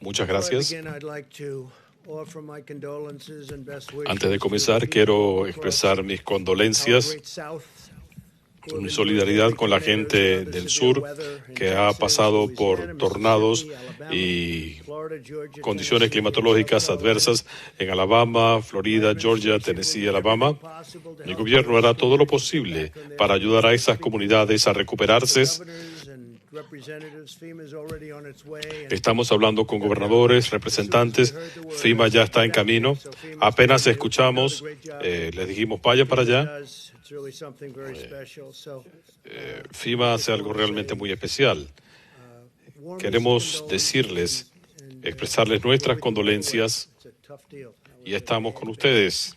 Muchas gracias. Antes de comenzar, quiero expresar mis condolencias, mi solidaridad con la gente del sur que ha pasado por tornados y condiciones climatológicas adversas en Alabama, Florida, Georgia, Tennessee y Alabama. El gobierno hará todo lo posible para ayudar a esas comunidades a recuperarse. Estamos hablando con gobernadores, representantes. FEMA ya está en camino. Apenas escuchamos, les dijimos, vaya para allá. FEMA hace algo realmente muy especial. Queremos decirles, expresarles nuestras condolencias y estamos con ustedes.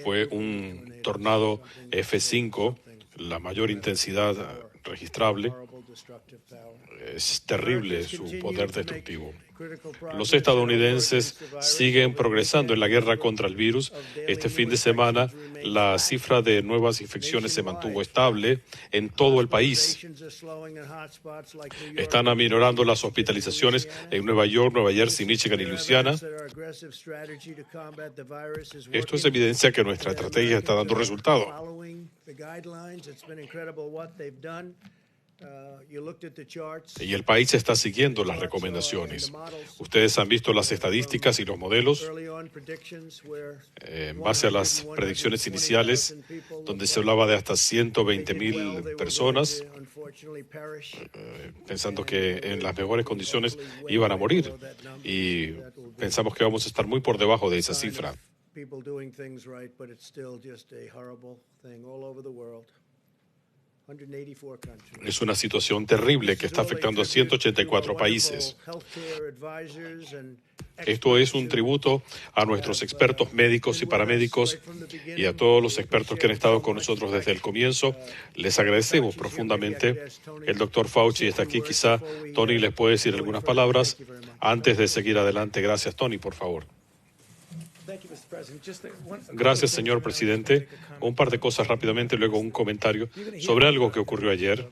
Fue un tornado F5, la mayor intensidad registrable. Es terrible su poder destructivo. Los estadounidenses siguen progresando en la guerra contra el virus. Este fin de semana, la cifra de nuevas infecciones se mantuvo estable en todo el país. Están aminorando las hospitalizaciones en Nueva York, Nueva Jersey, Michigan y Luisiana. Esto es evidencia que nuestra estrategia está dando resultado. Y el país está siguiendo las recomendaciones. Ustedes han visto las estadísticas y los modelos en base a las predicciones iniciales, donde se hablaba de hasta 120,000 personas, pensando que en las mejores condiciones iban a morir. Y pensamos que vamos a estar muy por debajo de esa cifra. Es una situación terrible que está afectando a 184 países. Esto es un tributo a nuestros expertos médicos y paramédicos y a todos los expertos que han estado con nosotros desde el comienzo. Les agradecemos profundamente. El doctor Fauci está aquí. Quizá Tony les puede decir algunas palabras antes de seguir adelante. Gracias, Tony, por favor. Gracias, señor presidente. Un par de cosas rápidamente, luego un comentario sobre algo que ocurrió ayer.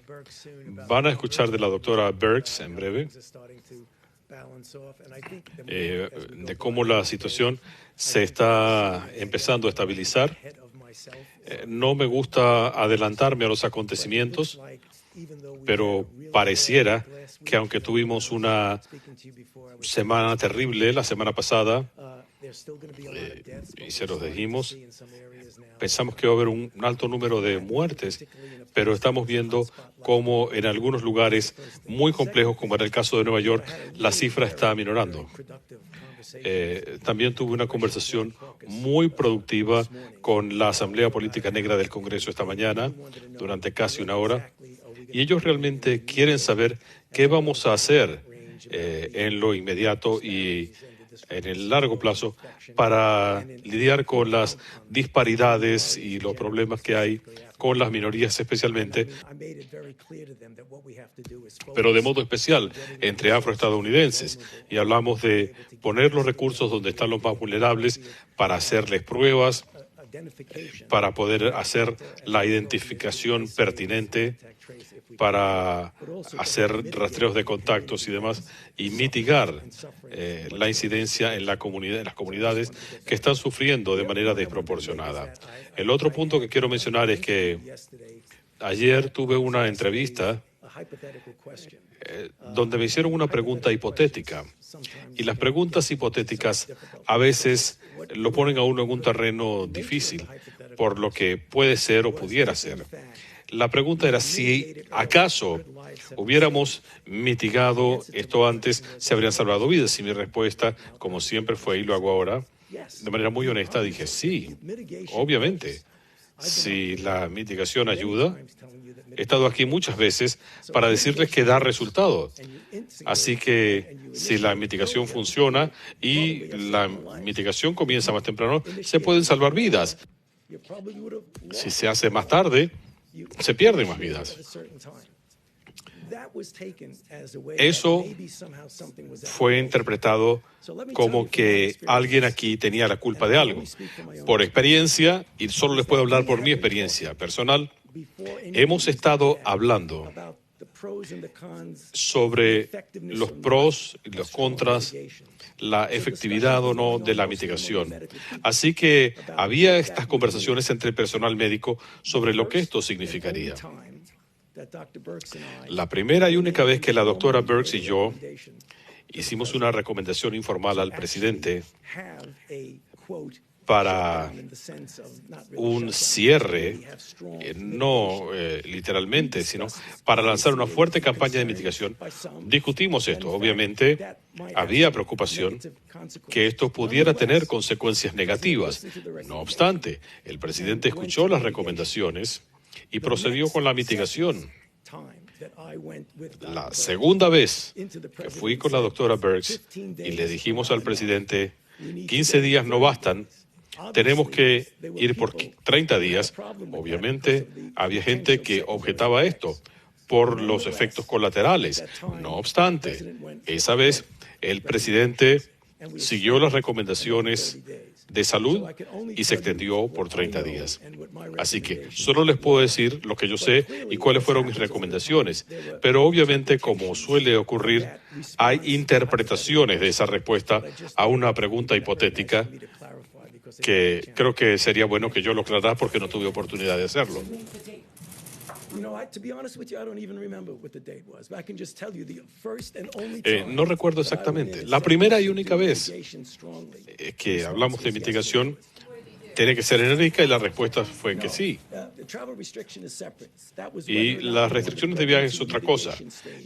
Van a escuchar de la doctora Birx en breve, de cómo la situación se está empezando a estabilizar. No me gusta adelantarme a los acontecimientos, pero pareciera que aunque tuvimos una semana terrible la semana pasada, y se los dijimos, pensamos que va a haber un alto número de muertes, pero estamos viendo cómo en algunos lugares muy complejos, como era el caso de Nueva York, la cifra está aminorando. También tuve una conversación muy productiva con la Asamblea Política Negra del Congreso esta mañana, durante casi una hora, y ellos realmente quieren saber qué vamos a hacer en lo inmediato y en el largo plazo para lidiar con las disparidades y los problemas que hay con las minorías especialmente, pero de modo especial entre afroestadounidenses. Y hablamos de poner los recursos donde están los más vulnerables para hacerles pruebas, para poder hacer la identificación pertinente, para hacer rastreos de contactos y demás, y mitigar la incidencia en la comunidad, en las comunidades que están sufriendo de manera desproporcionada. El otro punto que quiero mencionar es que ayer tuve una entrevista donde me hicieron una pregunta hipotética, y las preguntas hipotéticas a veces lo ponen a uno en un terreno difícil, por lo que puede ser o pudiera ser. La pregunta era si acaso hubiéramos mitigado esto antes, se habrían salvado vidas. Y mi respuesta, como siempre fue, y lo hago ahora, de manera muy honesta, dije sí, obviamente. Si la mitigación ayuda, he estado aquí muchas veces para decirles que da resultado. Así que si la mitigación funciona y la mitigación comienza más temprano, se pueden salvar vidas. Si se hace más tarde, se pierden más vidas. Eso fue interpretado como que alguien aquí tenía la culpa de algo. Por experiencia, y solo les puedo hablar por mi experiencia personal, hemos estado hablando sobre los pros y los contras, la efectividad o no de la mitigación. Así que había estas conversaciones entre el personal médico sobre lo que esto significaría. La primera y única vez que la doctora Birx y yo hicimos una recomendación informal al presidente para un cierre, no literalmente, sino para lanzar una fuerte campaña de mitigación. Discutimos esto. Obviamente, había preocupación que esto pudiera tener consecuencias negativas. No obstante, el presidente escuchó las recomendaciones y procedió con la mitigación. La segunda vez que fui con la doctora Birx y le dijimos al presidente, 15 días no bastan, tenemos que ir por 30 días. Obviamente, había gente que objetaba esto por los efectos colaterales. No obstante, esa vez el presidente siguió las recomendaciones de salud y se extendió por 30 días. Así que solo les puedo decir lo que yo sé y cuáles fueron mis recomendaciones. Pero obviamente, como suele ocurrir, hay interpretaciones de esa respuesta a una pregunta hipotética que creo que sería bueno que yo lo aclarara porque no tuve oportunidad de hacerlo. No recuerdo exactamente. La primera y única vez que hablamos de mitigación tiene que ser enérgica y la respuesta fue que sí. Y las restricciones de viaje es otra cosa.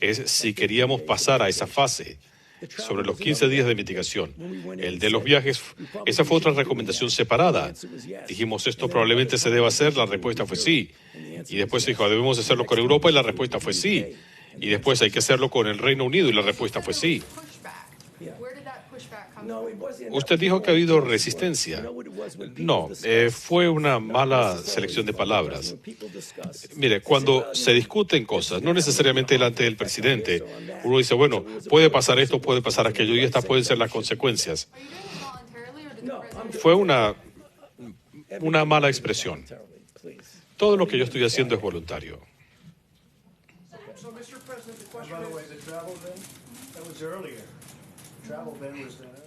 Es si queríamos pasar a esa fase sobre los 15 días de mitigación. El de los viajes, esa fue otra recomendación separada. Dijimos, esto probablemente se deba hacer, la respuesta fue sí. Y después se dijo, debemos hacerlo con Europa y la respuesta fue sí. Y después hay que hacerlo con el Reino Unido y la respuesta fue sí. Usted dijo que ha habido resistencia. No, fue una mala selección de palabras. Mire, cuando se discuten cosas, no necesariamente delante del presidente, uno dice, bueno, puede pasar esto, puede pasar aquello, y estas pueden ser las consecuencias. Fue una mala expresión. Todo lo que yo estoy haciendo es voluntario.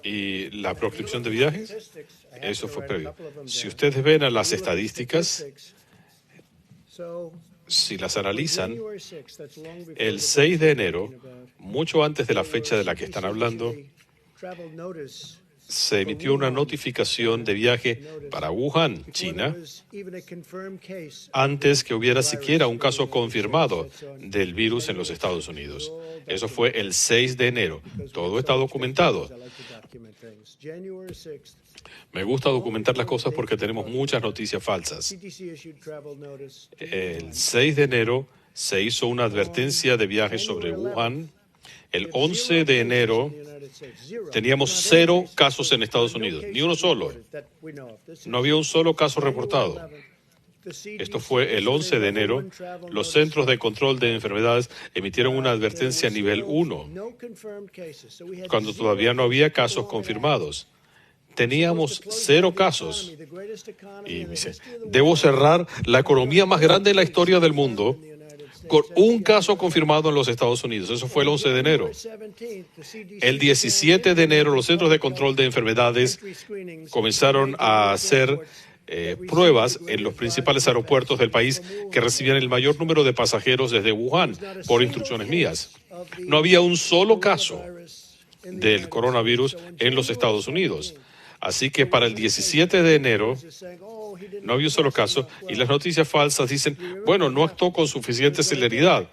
Y la proscripción de viajes, eso fue previo. Si ustedes ven a las estadísticas, si las analizan, el 6 de enero, mucho antes de la fecha de la que están hablando, se emitió una notificación de viaje para Wuhan, China, antes que hubiera siquiera un caso confirmado del virus en los Estados Unidos. Eso fue el 6 de enero. Todo está documentado. Me gusta documentar las cosas porque tenemos muchas noticias falsas. El 6 de enero se hizo una advertencia de viaje sobre Wuhan. El 11 de enero teníamos 0 casos en Estados Unidos, ni uno solo. No había un solo caso reportado. Esto fue el 11 de enero. Los Centros de Control de Enfermedades emitieron una advertencia a nivel 1, cuando todavía no había casos confirmados. Teníamos 0 casos. Y me dice, debo cerrar la economía más grande en la historia del mundo con un caso confirmado en los Estados Unidos. Eso fue el 11 de enero. El 17 de enero, los Centros de Control de Enfermedades comenzaron a hacer pruebas en los principales aeropuertos del país que recibían el mayor número de pasajeros desde Wuhan, por instrucciones mías. No había un solo caso del coronavirus en los Estados Unidos. Así que para el 17 de enero no había un solo caso y las noticias falsas dicen, bueno, no actuó con suficiente celeridad.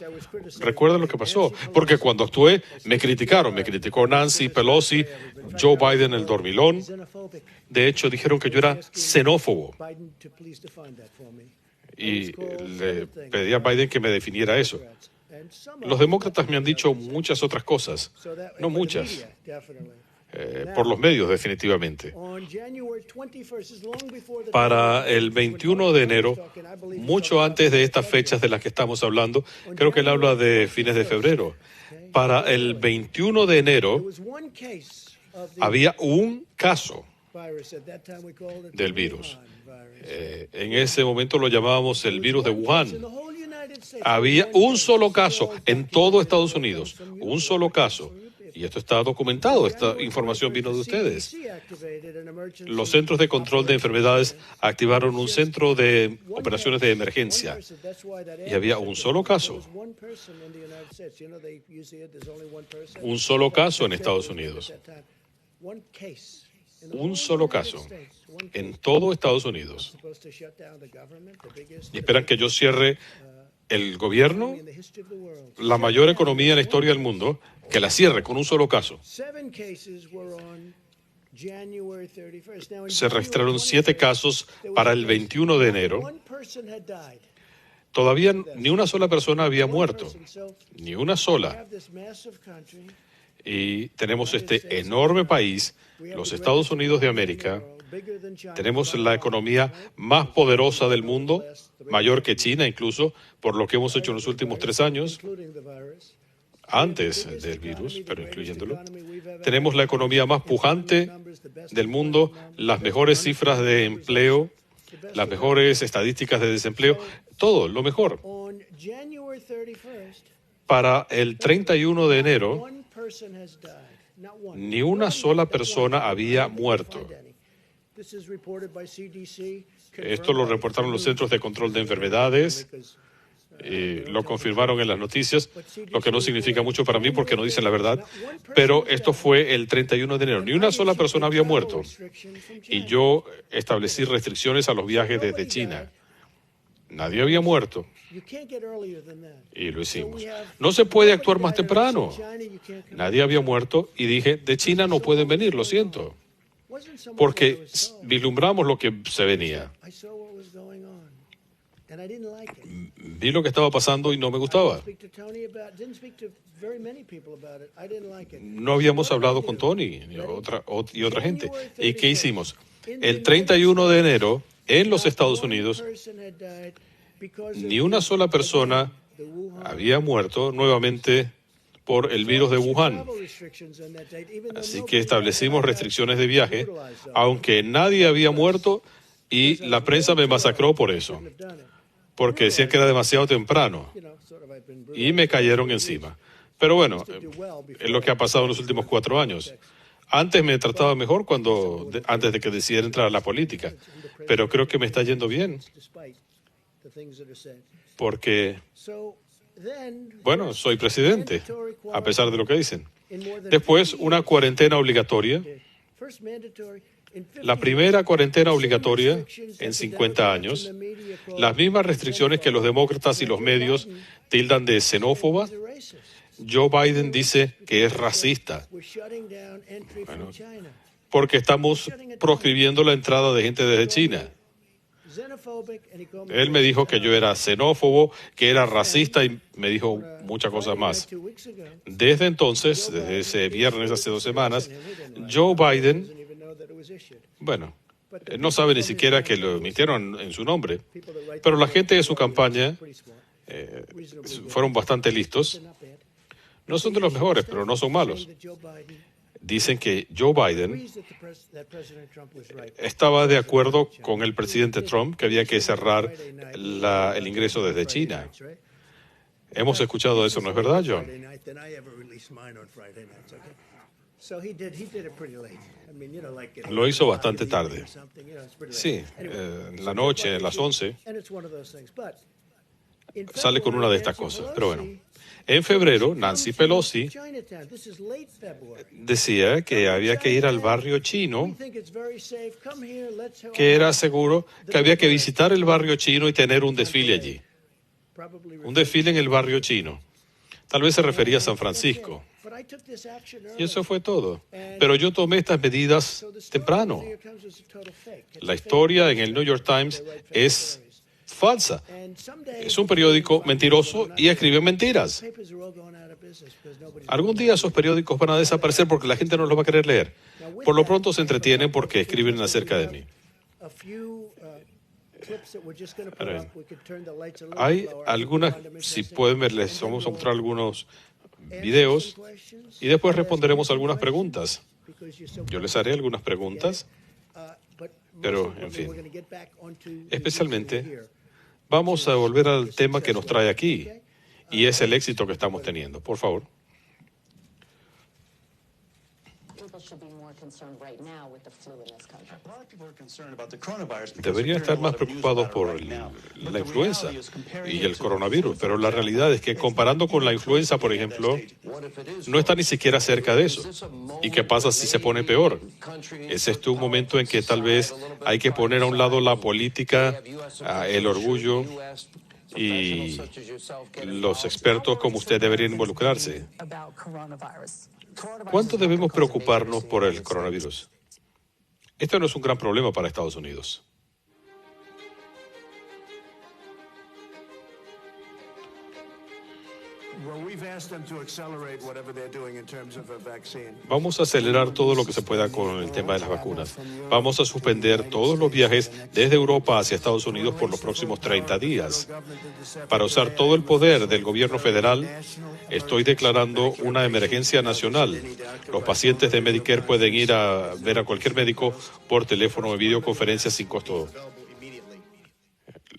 Recuerden lo que pasó, porque cuando actué me criticaron. Me criticó Nancy Pelosi, Joe Biden el dormilón. De hecho, dijeron que yo era xenófobo. Y le pedí a Biden que me definiera eso. Los demócratas me han dicho muchas otras cosas. No muchas. por los medios, definitivamente. Para el 21 de enero, mucho antes de estas fechas de las que estamos hablando, creo que él habla de fines de febrero. Para el 21 de enero había un caso del virus. En ese momento lo llamábamos el virus de Wuhan. Había un solo caso en todo Estados Unidos, un solo caso. Y esto está documentado, esta información vino de ustedes. Los Centros de Control de Enfermedades activaron un centro de operaciones de emergencia y había un solo caso. Un solo caso en Estados Unidos. Un solo caso en todo Estados Unidos. Y esperan que yo cierre el gobierno, la mayor economía en la historia del mundo, que la cierre con un solo caso. Se registraron 7 casos para el 21 de enero. Todavía ni una sola persona había muerto, ni una sola. Y tenemos este enorme país, los Estados Unidos de América. Tenemos la economía más poderosa del mundo, mayor que China incluso, por lo que hemos hecho en los últimos 3 años, antes del virus, pero incluyéndolo. Tenemos la economía más pujante del mundo, las mejores cifras de empleo, las mejores estadísticas de desempleo, todo, lo mejor. Para el 31 de enero, ni una sola persona había muerto. Esto lo reportaron los Centros de Control de Enfermedades, lo confirmaron en las noticias, lo que no significa mucho para mí porque no dicen la verdad, pero esto fue el 31 de enero. Ni una sola persona había muerto. Y yo establecí restricciones a los viajes desde China. Nadie había muerto. Y lo hicimos. No se puede actuar más temprano. Nadie había muerto y dije, de China no pueden venir, lo siento. Porque vislumbramos lo que se venía. Vi lo que estaba pasando y no me gustaba. No habíamos hablado con Tony y otra gente. ¿Y qué hicimos? El 31 de enero, en los Estados Unidos, ni una sola persona había muerto nuevamente por el virus de Wuhan. Así que establecimos restricciones de viaje, aunque nadie había muerto y la prensa me masacró por eso, porque decían que era demasiado temprano y me cayeron encima. Pero bueno, es lo que ha pasado en los últimos 4 años. Antes me trataba mejor antes de que decidiera entrar a la política, pero creo que me está yendo bien, porque, bueno, soy presidente, a pesar de lo que dicen. Después, una cuarentena obligatoria. La primera cuarentena obligatoria en 50 años. Las mismas restricciones que los demócratas y los medios tildan de xenófoba. Joe Biden dice que es racista. Bueno, porque estamos proscribiendo la entrada de gente desde China. Él me dijo que yo era xenófobo, que era racista y me dijo muchas cosas más. Desde entonces, desde ese viernes hace 2 semanas, Joe Biden, bueno, no sabe ni siquiera que lo emitieron en su nombre, pero la gente de su campaña fueron bastante listos. No son de los mejores, pero no son malos. Dicen que Joe Biden estaba de acuerdo con el presidente Trump que había que cerrar el ingreso desde China. Hemos escuchado eso, ¿no es verdad, John? Lo hizo bastante tarde. Sí, en la noche, a las 11, sale con una de estas cosas. Pero bueno. En febrero, Nancy Pelosi decía que había que ir al barrio chino, que era seguro, que había que visitar el barrio chino y tener un desfile allí. Un desfile en el barrio chino. Tal vez se refería a San Francisco. Y eso fue todo. Pero yo tomé estas medidas temprano. La historia en el New York Times es falsa. Es un periódico mentiroso y escribe mentiras. Algún día esos periódicos van a desaparecer porque la gente no los va a querer leer. Por lo pronto se entretienen porque escriben acerca de mí. Hay algunas, si pueden ver, les vamos a mostrar algunos videos y después responderemos algunas preguntas. Yo les haré algunas preguntas, pero en fin. Especialmente, vamos a volver al tema que nos trae aquí y es el éxito que estamos teniendo. Por favor. Deberían estar más preocupados por la influenza y el coronavirus, pero la realidad es que comparando con la influenza, por ejemplo, no está ni siquiera cerca de eso. ¿Y qué pasa si se pone peor? ¿Es este un momento en que tal vez hay que poner a un lado la política, el orgullo y los expertos como usted deberían involucrarse? ¿Cuánto debemos preocuparnos por el coronavirus? Esto no es un gran problema para Estados Unidos. Vamos a acelerar todo lo que se pueda con el tema de las vacunas. Vamos a suspender todos los viajes desde Europa hacia Estados Unidos por los próximos 30 días. Para usar todo el poder del gobierno federal, estoy declarando una emergencia nacional. Los pacientes de Medicare pueden ir a ver a cualquier médico por teléfono o videoconferencia sin costo.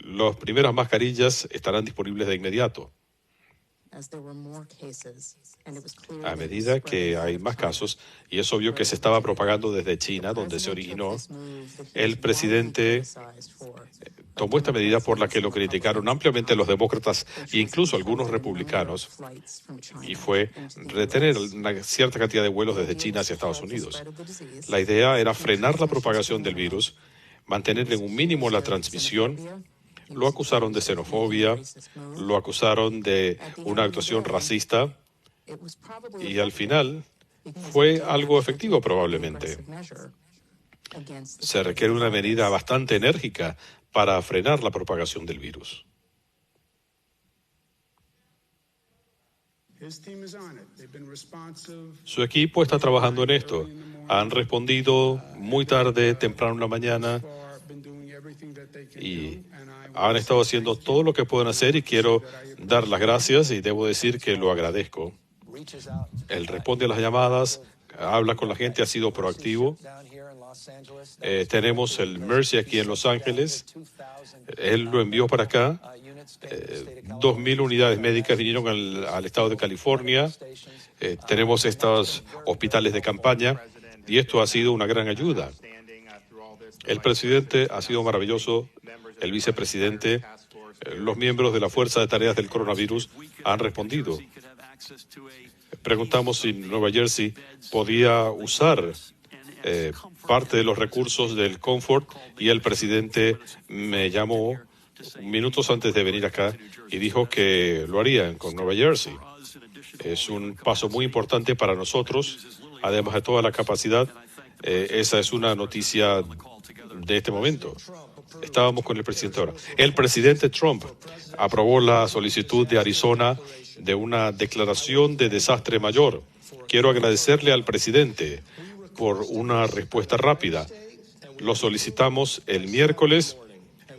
Las primeras mascarillas estarán disponibles de inmediato. A medida que hay más casos, y es obvio que se estaba propagando desde China, donde se originó, el presidente tomó esta medida por la que lo criticaron ampliamente los demócratas e incluso algunos republicanos, y fue retener una cierta cantidad de vuelos desde China hacia Estados Unidos. La idea era frenar la propagación del virus, mantener en un mínimo la transmisión. Lo acusaron de xenofobia, lo acusaron de una actuación racista y al final fue algo efectivo probablemente. Se requiere una medida bastante enérgica para frenar la propagación del virus. Su equipo está trabajando en esto. Han respondido muy tarde, temprano en la mañana, y han estado haciendo todo lo que pueden hacer y quiero dar las gracias y debo decir que lo agradezco. Él responde a las llamadas, habla con la gente, ha sido proactivo. Tenemos el Mercy aquí en Los Ángeles. Él lo envió para acá. 2,000 unidades médicas vinieron al estado de California. Tenemos estos hospitales de campaña y esto ha sido una gran ayuda. El presidente ha sido maravilloso, el vicepresidente, los miembros de la Fuerza de Tareas del Coronavirus han respondido. Preguntamos si Nueva Jersey podía usar parte de los recursos del Comfort y el presidente me llamó minutos antes de venir acá y dijo que lo harían con Nueva Jersey. Es un paso muy importante para nosotros, además de toda la capacidad. Esa es una noticia de este momento. Estábamos con el presidente ahora. El presidente Trump aprobó la solicitud de Arizona de una declaración de desastre mayor. Quiero agradecerle al presidente por una respuesta rápida. Lo solicitamos el miércoles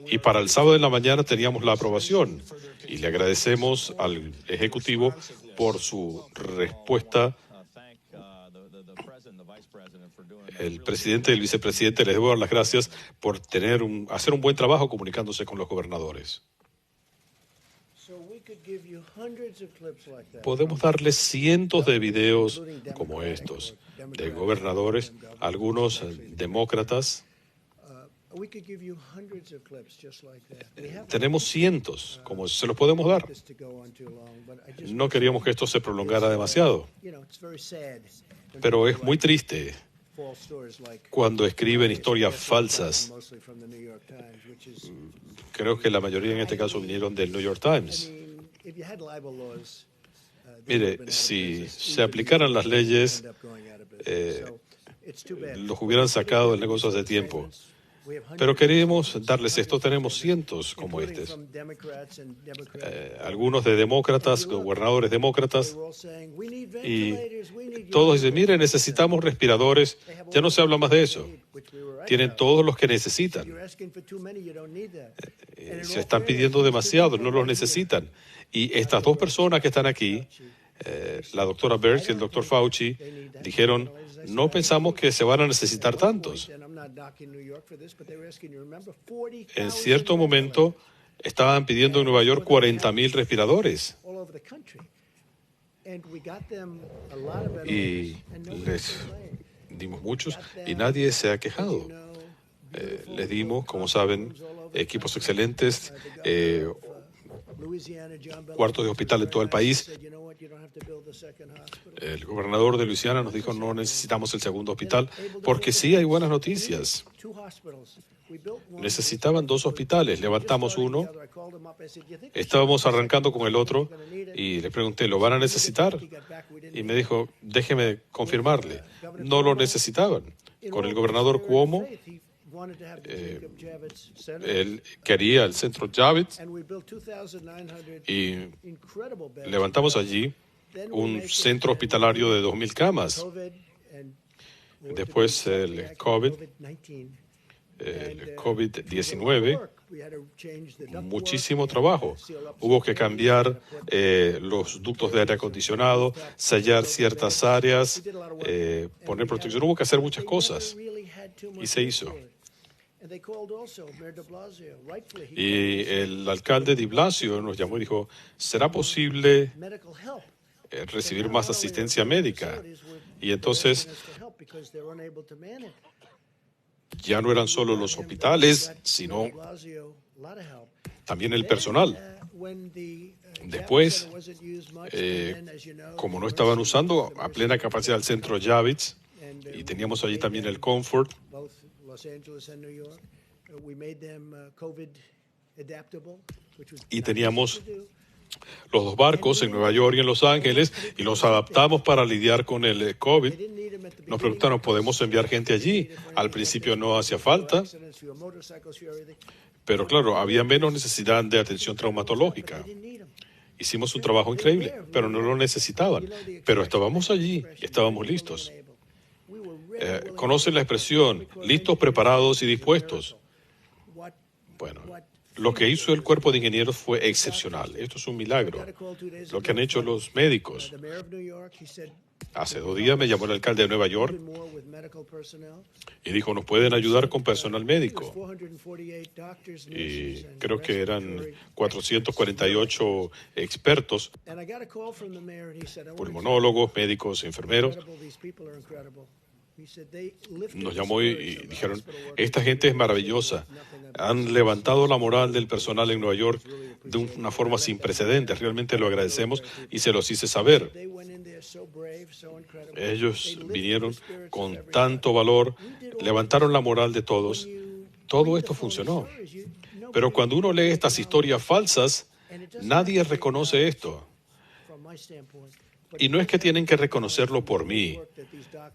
y para el sábado en la mañana teníamos la aprobación. Y le agradecemos al Ejecutivo por su respuesta. El presidente y el vicepresidente les debo dar las gracias por hacer un buen trabajo comunicándose con los gobernadores. Podemos darles cientos de videos como estos, de gobernadores, algunos demócratas. Tenemos cientos, como se los podemos dar. No queríamos que esto se prolongara demasiado. Pero es muy triste cuando escriben historias falsas. Creo que la mayoría en este caso vinieron del New York Times. Mire, si se aplicaran las leyes, los hubieran sacado del negocio hace tiempo. Pero queremos darles esto. Tenemos cientos como estos. Algunos de demócratas, gobernadores demócratas, y todos dicen, mire, necesitamos respiradores. Ya no se habla más de eso. Tienen todos los que necesitan. Se están pidiendo demasiado, no los necesitan. Y estas dos personas que están aquí, la doctora Birx y el doctor Fauci, dijeron, no pensamos que se van a necesitar tantos. En cierto momento estaban pidiendo en Nueva York 40,000 respiradores. Y les dimos muchos y nadie se ha quejado. Les dimos, como saben, equipos excelentes, cuartos de hospital en todo el país. El gobernador de Luisiana nos dijo no necesitamos el segundo hospital porque sí hay buenas noticias. Necesitaban 2 hospitales, levantamos uno, estábamos arrancando con el otro y le pregunté, ¿lo van a necesitar? Y me dijo, déjeme confirmarle, no lo necesitaban. Con el gobernador Cuomo, él quería el centro Javits y levantamos allí un centro hospitalario de 2,000 camas. Después el COVID-19, muchísimo trabajo. Hubo que cambiar los ductos de aire acondicionado, sellar ciertas áreas, poner protección. Hubo que hacer muchas cosas y se hizo. Y el alcalde de Blasio nos llamó y dijo, ¿será posible recibir más asistencia médica? Y entonces ya no eran solo los hospitales, sino también el personal. Después, como no estaban usando a plena capacidad el centro Javits, y teníamos allí también el Comfort, y teníamos los 2 barcos en Nueva York y en Los Ángeles, y los adaptamos para lidiar con el COVID. Nos preguntaron, ¿podemos enviar gente allí? Al principio no hacía falta, pero claro, había menos necesidad de atención traumatológica. Hicimos un trabajo increíble, pero no lo necesitaban. Pero estábamos allí y estábamos listos. ¿Conocen la expresión? Listos, preparados y dispuestos. Bueno, lo que hizo el cuerpo de ingenieros fue excepcional. Esto es un milagro. Lo que han hecho los médicos. Hace 2 días me llamó el alcalde de Nueva York y dijo, ¿nos pueden ayudar con personal médico? Y creo que eran 448 expertos, pulmonólogos, médicos, enfermeros. Nos llamó y dijeron, esta gente es maravillosa. Han levantado la moral del personal en Nueva York de una forma sin precedentes. Realmente lo agradecemos y se los hice saber. Ellos vinieron con tanto valor, levantaron la moral de todos. Todo esto funcionó. Pero cuando uno lee estas historias falsas, nadie reconoce esto. Y no es que tienen que reconocerlo por mí,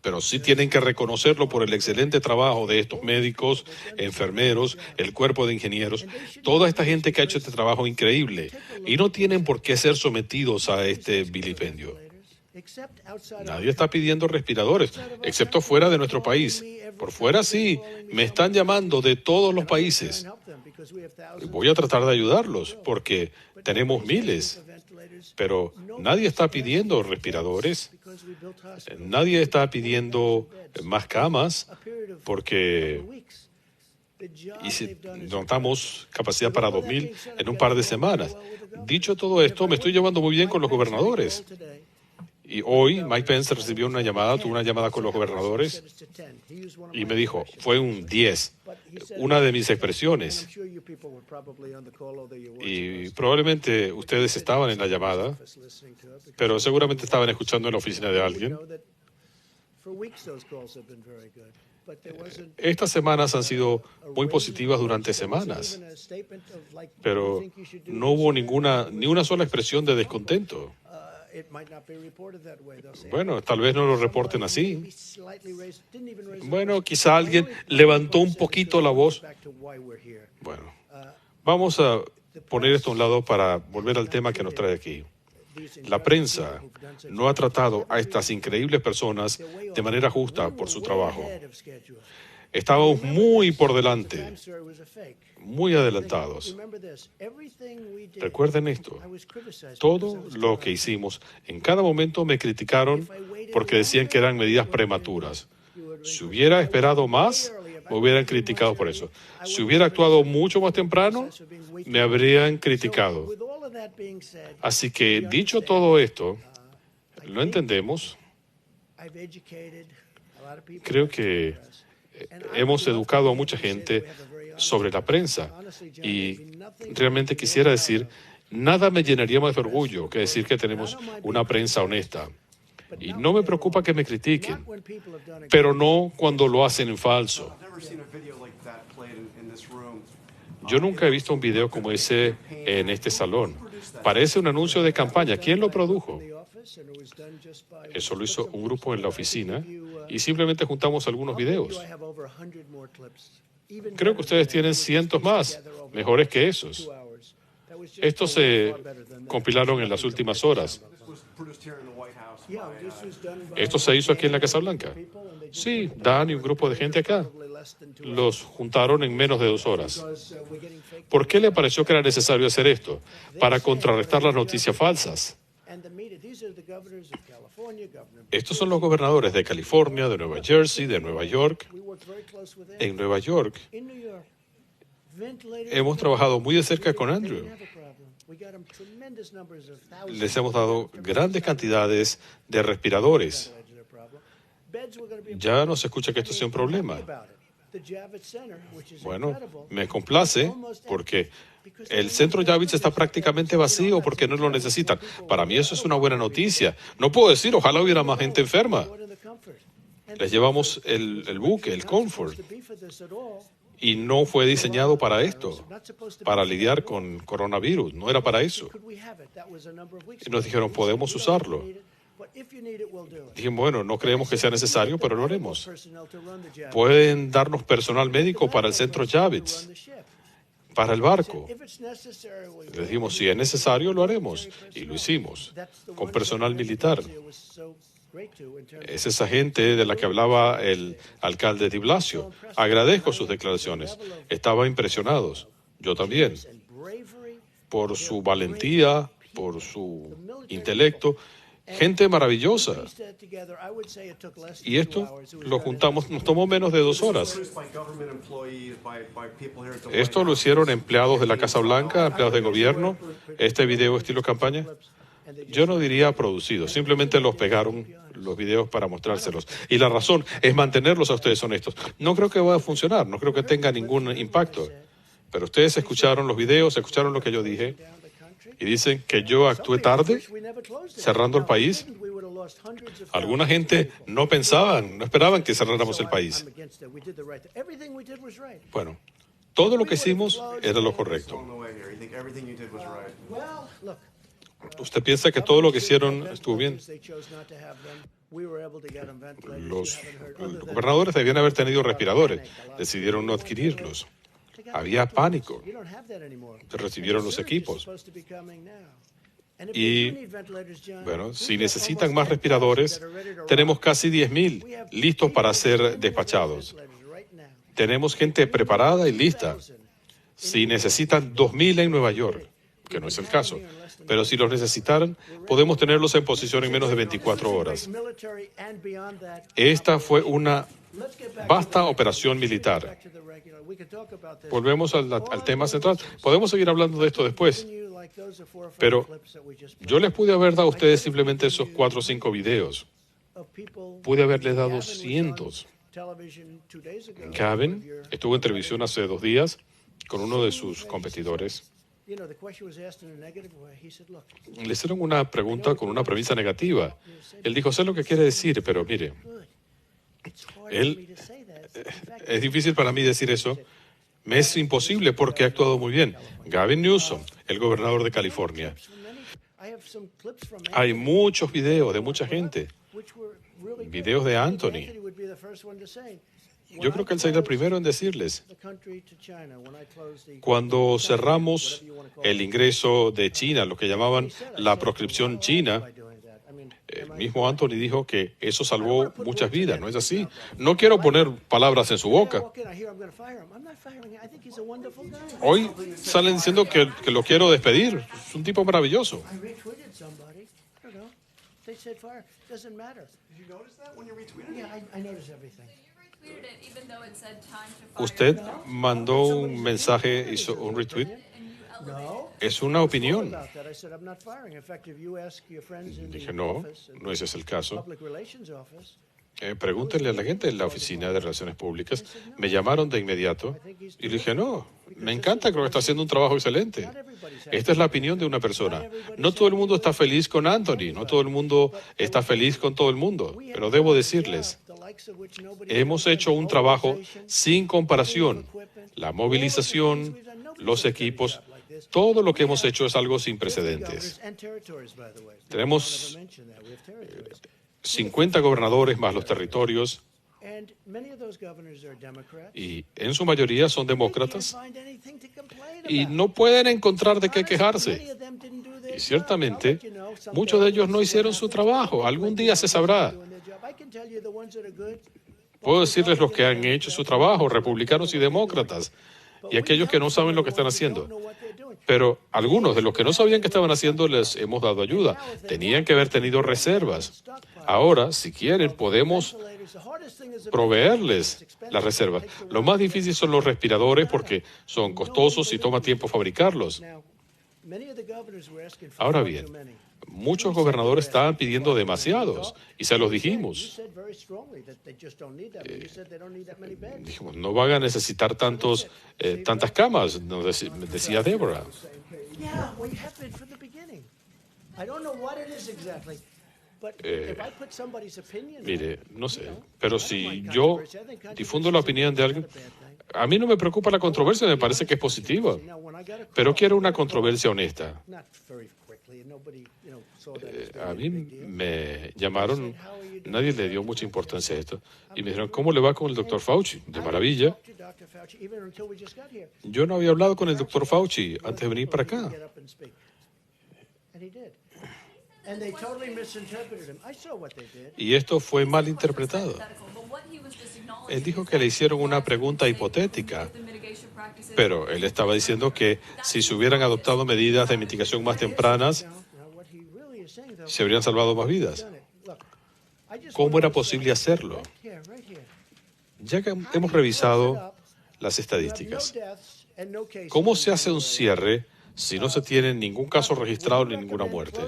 pero sí tienen que reconocerlo por el excelente trabajo de estos médicos, enfermeros, el cuerpo de ingenieros, toda esta gente que ha hecho este trabajo increíble. Y no tienen por qué ser sometidos a este vilipendio. Nadie está pidiendo respiradores, excepto fuera de nuestro país. Por fuera sí, me están llamando de todos los países. Voy a tratar de ayudarlos, porque tenemos miles. Pero nadie está pidiendo respiradores, nadie está pidiendo más camas, porque notamos capacidad para 2,000 en un par de semanas. Dicho todo esto, me estoy llevando muy bien con los gobernadores. Y hoy Mike Pence recibió una llamada, tuvo una llamada con los gobernadores y me dijo, fue un 10, una de mis expresiones. Y probablemente ustedes estaban en la llamada, pero seguramente estaban escuchando en la oficina de alguien. Estas semanas han sido muy positivas durante semanas, pero no hubo ni una sola expresión de descontento. Bueno, tal vez no lo reporten así. Bueno, quizá alguien levantó un poquito la voz. Bueno, vamos a poner esto a un lado para volver al tema que nos trae aquí. La prensa no ha tratado a estas increíbles personas de manera justa por su trabajo. Estábamos muy por delante, muy adelantados. Recuerden esto, todo lo que hicimos, en cada momento me criticaron porque decían que eran medidas prematuras. Si hubiera esperado más, me hubieran criticado por eso. Si hubiera actuado mucho más temprano, me habrían criticado. Así que, dicho todo esto, lo entendemos. Creo que hemos educado a mucha gente sobre la prensa y realmente quisiera decir, nada me llenaría más de orgullo que decir que tenemos una prensa honesta. Y no me preocupa que me critiquen, pero no cuando lo hacen en falso. Yo nunca he visto un video como ese en este salón. Parece un anuncio de campaña. ¿Quién lo produjo? Eso lo hizo un grupo en la oficina y simplemente juntamos algunos videos. Creo que ustedes tienen cientos más, mejores que esos. Estos se compilaron en las últimas horas. ¿Esto se hizo aquí en la Casa Blanca? Sí, Dan y un grupo de gente acá. Los juntaron en menos de 2 horas. ¿Por qué le pareció que era necesario hacer esto? Para contrarrestar las noticias falsas. Estos son los gobernadores de California, de Nueva Jersey, de Nueva York. En Nueva York hemos trabajado muy de cerca con Andrew. Les hemos dado grandes cantidades de respiradores. Ya no se escucha que esto sea un problema. Bueno, me complace porque el centro Javits está prácticamente vacío porque no lo necesitan. Para mí eso es una buena noticia. No puedo decir, ojalá hubiera más gente enferma. Les llevamos el buque, el Comfort, y no fue diseñado para esto, para lidiar con coronavirus. No era para eso. Y nos dijeron, podemos usarlo. Dijimos, bueno, no creemos que sea necesario, pero lo haremos. Pueden darnos personal médico para el centro Javits, para el barco. Les dijimos, si es necesario, lo haremos. Y lo hicimos, con personal militar. Es esa gente de la que hablaba el alcalde de Blasio. Agradezco sus declaraciones. Estaban impresionados. Yo también. Por su valentía, por su intelecto. Gente maravillosa. Y esto lo juntamos, nos tomó menos de 2 horas. Esto lo hicieron empleados de la Casa Blanca, empleados de gobierno. Este video estilo campaña. Yo no diría producido, simplemente los pegaron los videos para mostrárselos. Y la razón es mantenerlos a ustedes honestos. No creo que vaya a funcionar, no creo que tenga ningún impacto. Pero ustedes escucharon los videos, escucharon lo que yo dije y dicen que yo actué tarde cerrando el país. Alguna gente no esperaban que cerráramos el país. Bueno, todo lo que hicimos era lo correcto. ¿Usted piensa que todo lo que hicieron estuvo bien? Los gobernadores debían haber tenido respiradores. Decidieron no adquirirlos. Había pánico. Se recibieron los equipos. Y, bueno, si necesitan más respiradores, tenemos casi 10,000 listos para ser despachados. Tenemos gente preparada y lista. Si necesitan 2,000 en Nueva York, que no es el caso, pero si los necesitaran, podemos tenerlos en posición en menos de 24 horas. Esta fue una vasta operación militar. Volvemos al tema central. Podemos seguir hablando de esto después, pero yo les pude haber dado a ustedes simplemente esos 4 o 5 videos. Pude haberles dado cientos. Gavin estuvo en televisión hace 2 días con uno de sus competidores. Le hicieron una pregunta con una premisa negativa. Él dijo, sé lo que quiere decir, pero mire, es difícil para mí decir eso. Me es imposible porque ha actuado muy bien. Gavin Newsom, el gobernador de California. Hay muchos videos de mucha gente, videos de Anthony. Yo creo que él sería el primero en decirles, cuando cerramos el ingreso de China, lo que llamaban la proscripción china, el mismo Anthony dijo que eso salvó muchas vidas, ¿no es así? No quiero poner palabras en su boca. Hoy salen diciendo que lo quiero despedir. Es un tipo maravilloso. Usted mandó un mensaje, hizo un retweet. Es una opinión. Dije, no ese es el caso. Pregúntenle a la gente en la Oficina de Relaciones Públicas. Me llamaron de inmediato y le dije, no, me encanta, creo que está haciendo un trabajo excelente. Esta es la opinión de una persona. No todo el mundo está feliz con Anthony, no todo el mundo está feliz con todo el mundo, pero debo decirles, hemos hecho un trabajo sin comparación. La movilización, los equipos, todo lo que hemos hecho es algo sin precedentes. Tenemos 50 gobernadores más los territorios y en su mayoría son demócratas y no pueden encontrar de qué quejarse. Y ciertamente muchos de ellos no hicieron su trabajo. Algún día se sabrá. Puedo decirles los que han hecho su trabajo, republicanos y demócratas, y aquellos que no saben lo que están haciendo. Pero algunos de los que no sabían qué estaban haciendo les hemos dado ayuda. Tenían que haber tenido reservas. Ahora, si quieren, podemos proveerles las reservas. Lo más difícil son los respiradores porque son costosos y toma tiempo fabricarlos. Ahora bien, muchos gobernadores estaban pidiendo demasiados y se los dijimos. Dijimos, no van a necesitar tantas camas, nos decía Deborah. Mire, no sé, pero si yo difundo la opinión de alguien, a mí no me preocupa la controversia, me parece que es positiva, pero quiero una controversia honesta. A mí me llamaron, nadie le dio mucha importancia a esto, y me dijeron, ¿cómo le va con el doctor Fauci? De maravilla. Yo no había hablado con el doctor Fauci antes de venir para acá. Y esto fue mal interpretado. Él dijo que le hicieron una pregunta hipotética, pero él estaba diciendo que si se hubieran adoptado medidas de mitigación más tempranas, se habrían salvado más vidas. ¿Cómo era posible hacerlo? Ya que hemos revisado las estadísticas, ¿cómo se hace un cierre si no se tiene ningún caso registrado ni ninguna muerte?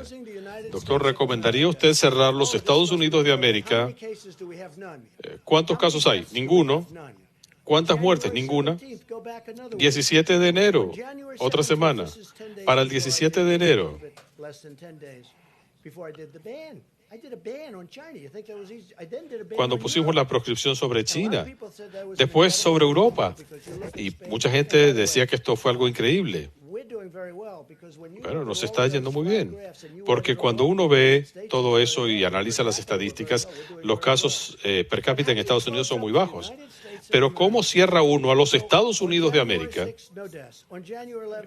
Doctor, ¿recomendaría usted cerrar los Estados Unidos de América? ¿Cuántos casos hay? Ninguno. ¿Cuántas muertes? Ninguna. 17 de enero, otra semana. Para el 17 de enero. Cuando pusimos la proscripción sobre China, después sobre Europa, y mucha gente decía que esto fue algo increíble. Bueno, nos está yendo muy bien, porque cuando uno ve todo eso y analiza las estadísticas, los casos per cápita en Estados Unidos son muy bajos. Pero ¿cómo cierra uno a los Estados Unidos de América?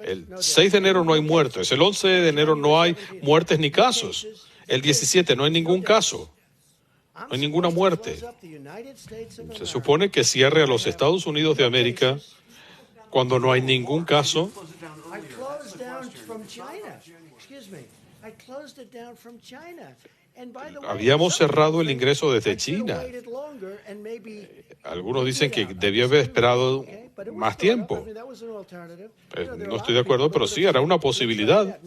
El 6 de enero no hay muertes, el 11 de enero no hay muertes ni casos, el 17 no hay ningún caso, no hay ninguna muerte. Se supone que cierre a los Estados Unidos de América cuando no hay ningún caso. Habíamos cerrado el ingreso desde China. Algunos dicen que debió haber esperado más tiempo. No estoy de acuerdo, pero sí, era una posibilidad.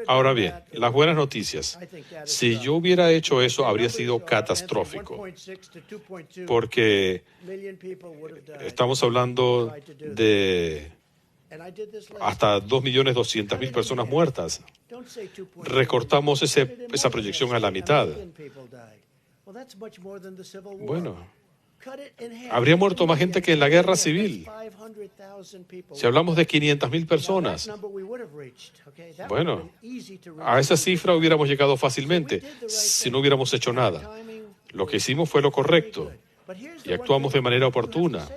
Ahora bien, las buenas noticias. Si yo hubiera hecho eso, habría sido catastrófico, porque estamos hablando de hasta 2.200.000 personas muertas. Recortamos esa proyección a la mitad. Bueno, habría muerto más gente que en la guerra civil. Si hablamos de 500,000 personas, bueno, a esa cifra hubiéramos llegado fácilmente si no hubiéramos hecho nada. Lo que hicimos fue lo correcto y actuamos de manera oportuna.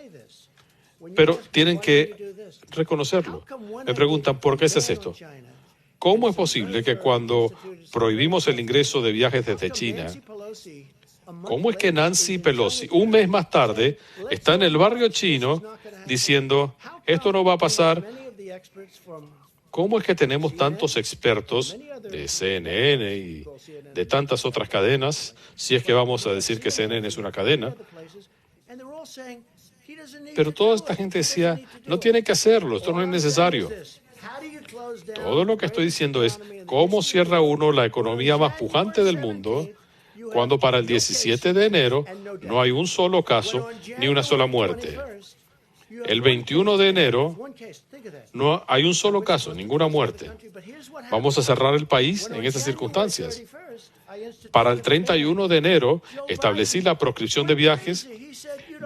Pero tienen que reconocerlo. Me preguntan, ¿por qué haces esto? ¿Cómo es posible que cuando prohibimos el ingreso de viajes desde China, cómo es que Nancy Pelosi, un mes más tarde, está en el barrio chino diciendo, esto no va a pasar? ¿Cómo es que tenemos tantos expertos de CNN y de tantas otras cadenas, si es que vamos a decir que CNN es una cadena? Pero toda esta gente decía, no tiene que hacerlo, esto no es necesario. Todo lo que estoy diciendo es, ¿cómo cierra uno la economía más pujante del mundo cuando para el 17 de enero no hay un solo caso ni una sola muerte? El 21 de enero no hay un solo caso, ninguna muerte. Vamos a cerrar el país en esas circunstancias. Para el 31 de enero establecí la proscripción de viajes.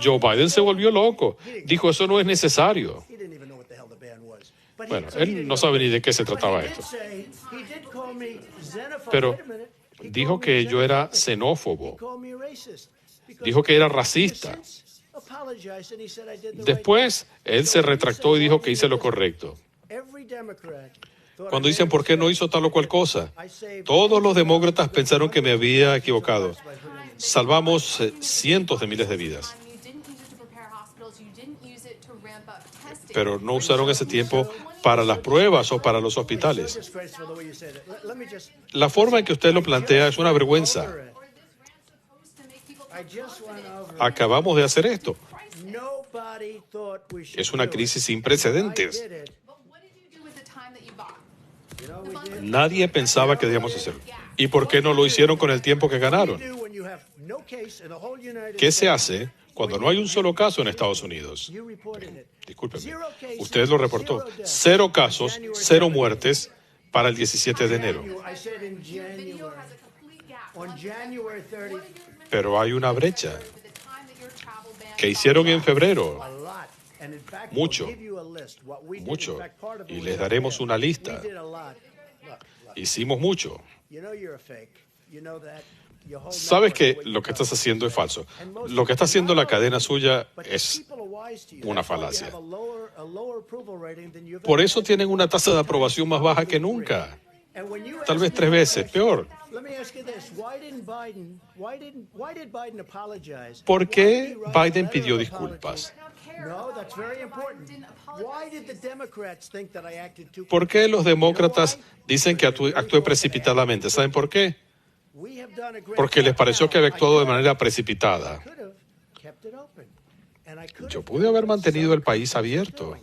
Joe Biden se volvió loco. Dijo, eso no es necesario. Bueno, él no sabe ni de qué se trataba esto. Pero dijo que yo era xenófobo. Dijo que era racista. Después, él se retractó y dijo que hice lo correcto. Cuando dicen, ¿por qué no hizo tal o cual cosa? Todos los demócratas pensaron que me había equivocado. Salvamos cientos de miles de vidas. Pero no usaron ese tiempo para las pruebas o para los hospitales. La forma en que usted lo plantea es una vergüenza. Acabamos de hacer esto. Es una crisis sin precedentes. Nadie pensaba que debíamos hacerlo. ¿Y por qué no lo hicieron con el tiempo que ganaron? ¿Qué se hace cuando no hay un solo caso en Estados Unidos? Discúlpeme. Usted lo reportó. 0 casos, 0 muertes para el 17 de enero. Pero hay una brecha. ¿Qué hicieron en febrero? Mucho. Y les daremos una lista. Hicimos mucho. Sabes que lo que estás haciendo es falso. Lo que está haciendo la cadena suya es una falacia. Por eso tienen una tasa de aprobación más baja que nunca. Tal vez 3 veces, peor. ¿Por qué Biden pidió disculpas? ¿Por qué los demócratas dicen que actué precipitadamente? ¿Saben por qué? Porque les pareció que había actuado de manera precipitada. Yo pude haber mantenido el país abierto.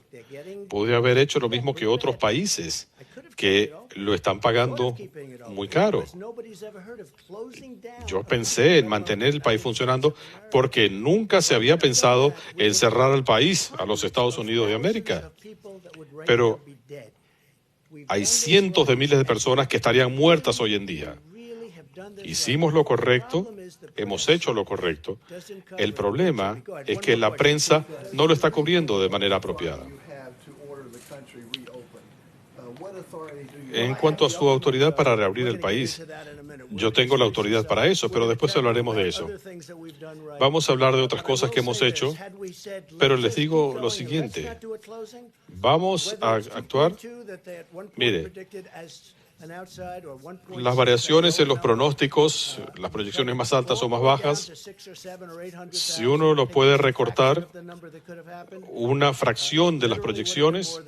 Pude haber hecho lo mismo que otros países que lo están pagando muy caro. Yo pensé en mantener el país funcionando porque nunca se había pensado en cerrar al país, a los Estados Unidos de América. Pero hay cientos de miles de personas que estarían muertas hoy en día. Hicimos lo correcto, hemos hecho lo correcto. El problema es que la prensa no lo está cubriendo de manera apropiada. En cuanto a su autoridad para reabrir el país, yo tengo la autoridad para eso, pero después hablaremos de eso. Vamos a hablar de otras cosas que hemos hecho, pero les digo lo siguiente. Vamos a actuar. Mire, las variaciones en los pronósticos, las proyecciones más altas o más bajas, si uno lo puede recortar, una fracción de las proyecciones,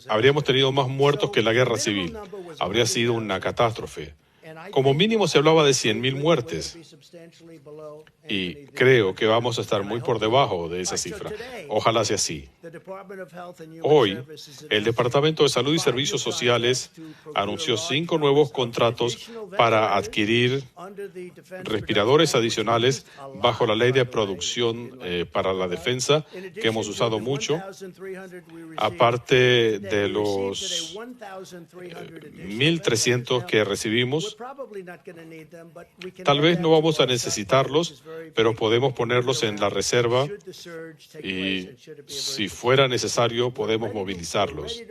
habríamos tenido más muertos que la guerra civil. Habría sido una catástrofe. Como mínimo se hablaba de 100,000 muertes y creo que vamos a estar muy por debajo de esa cifra. Ojalá sea así. Hoy, el Departamento de Salud y Servicios Sociales anunció 5 nuevos contratos para adquirir respiradores adicionales bajo la ley de producción para la defensa, que hemos usado mucho, aparte de los 1,300 que recibimos. Tal vez no vamos a necesitarlos, pero podemos ponerlos en la reserva y, si fuera necesario, podemos movilizarlos.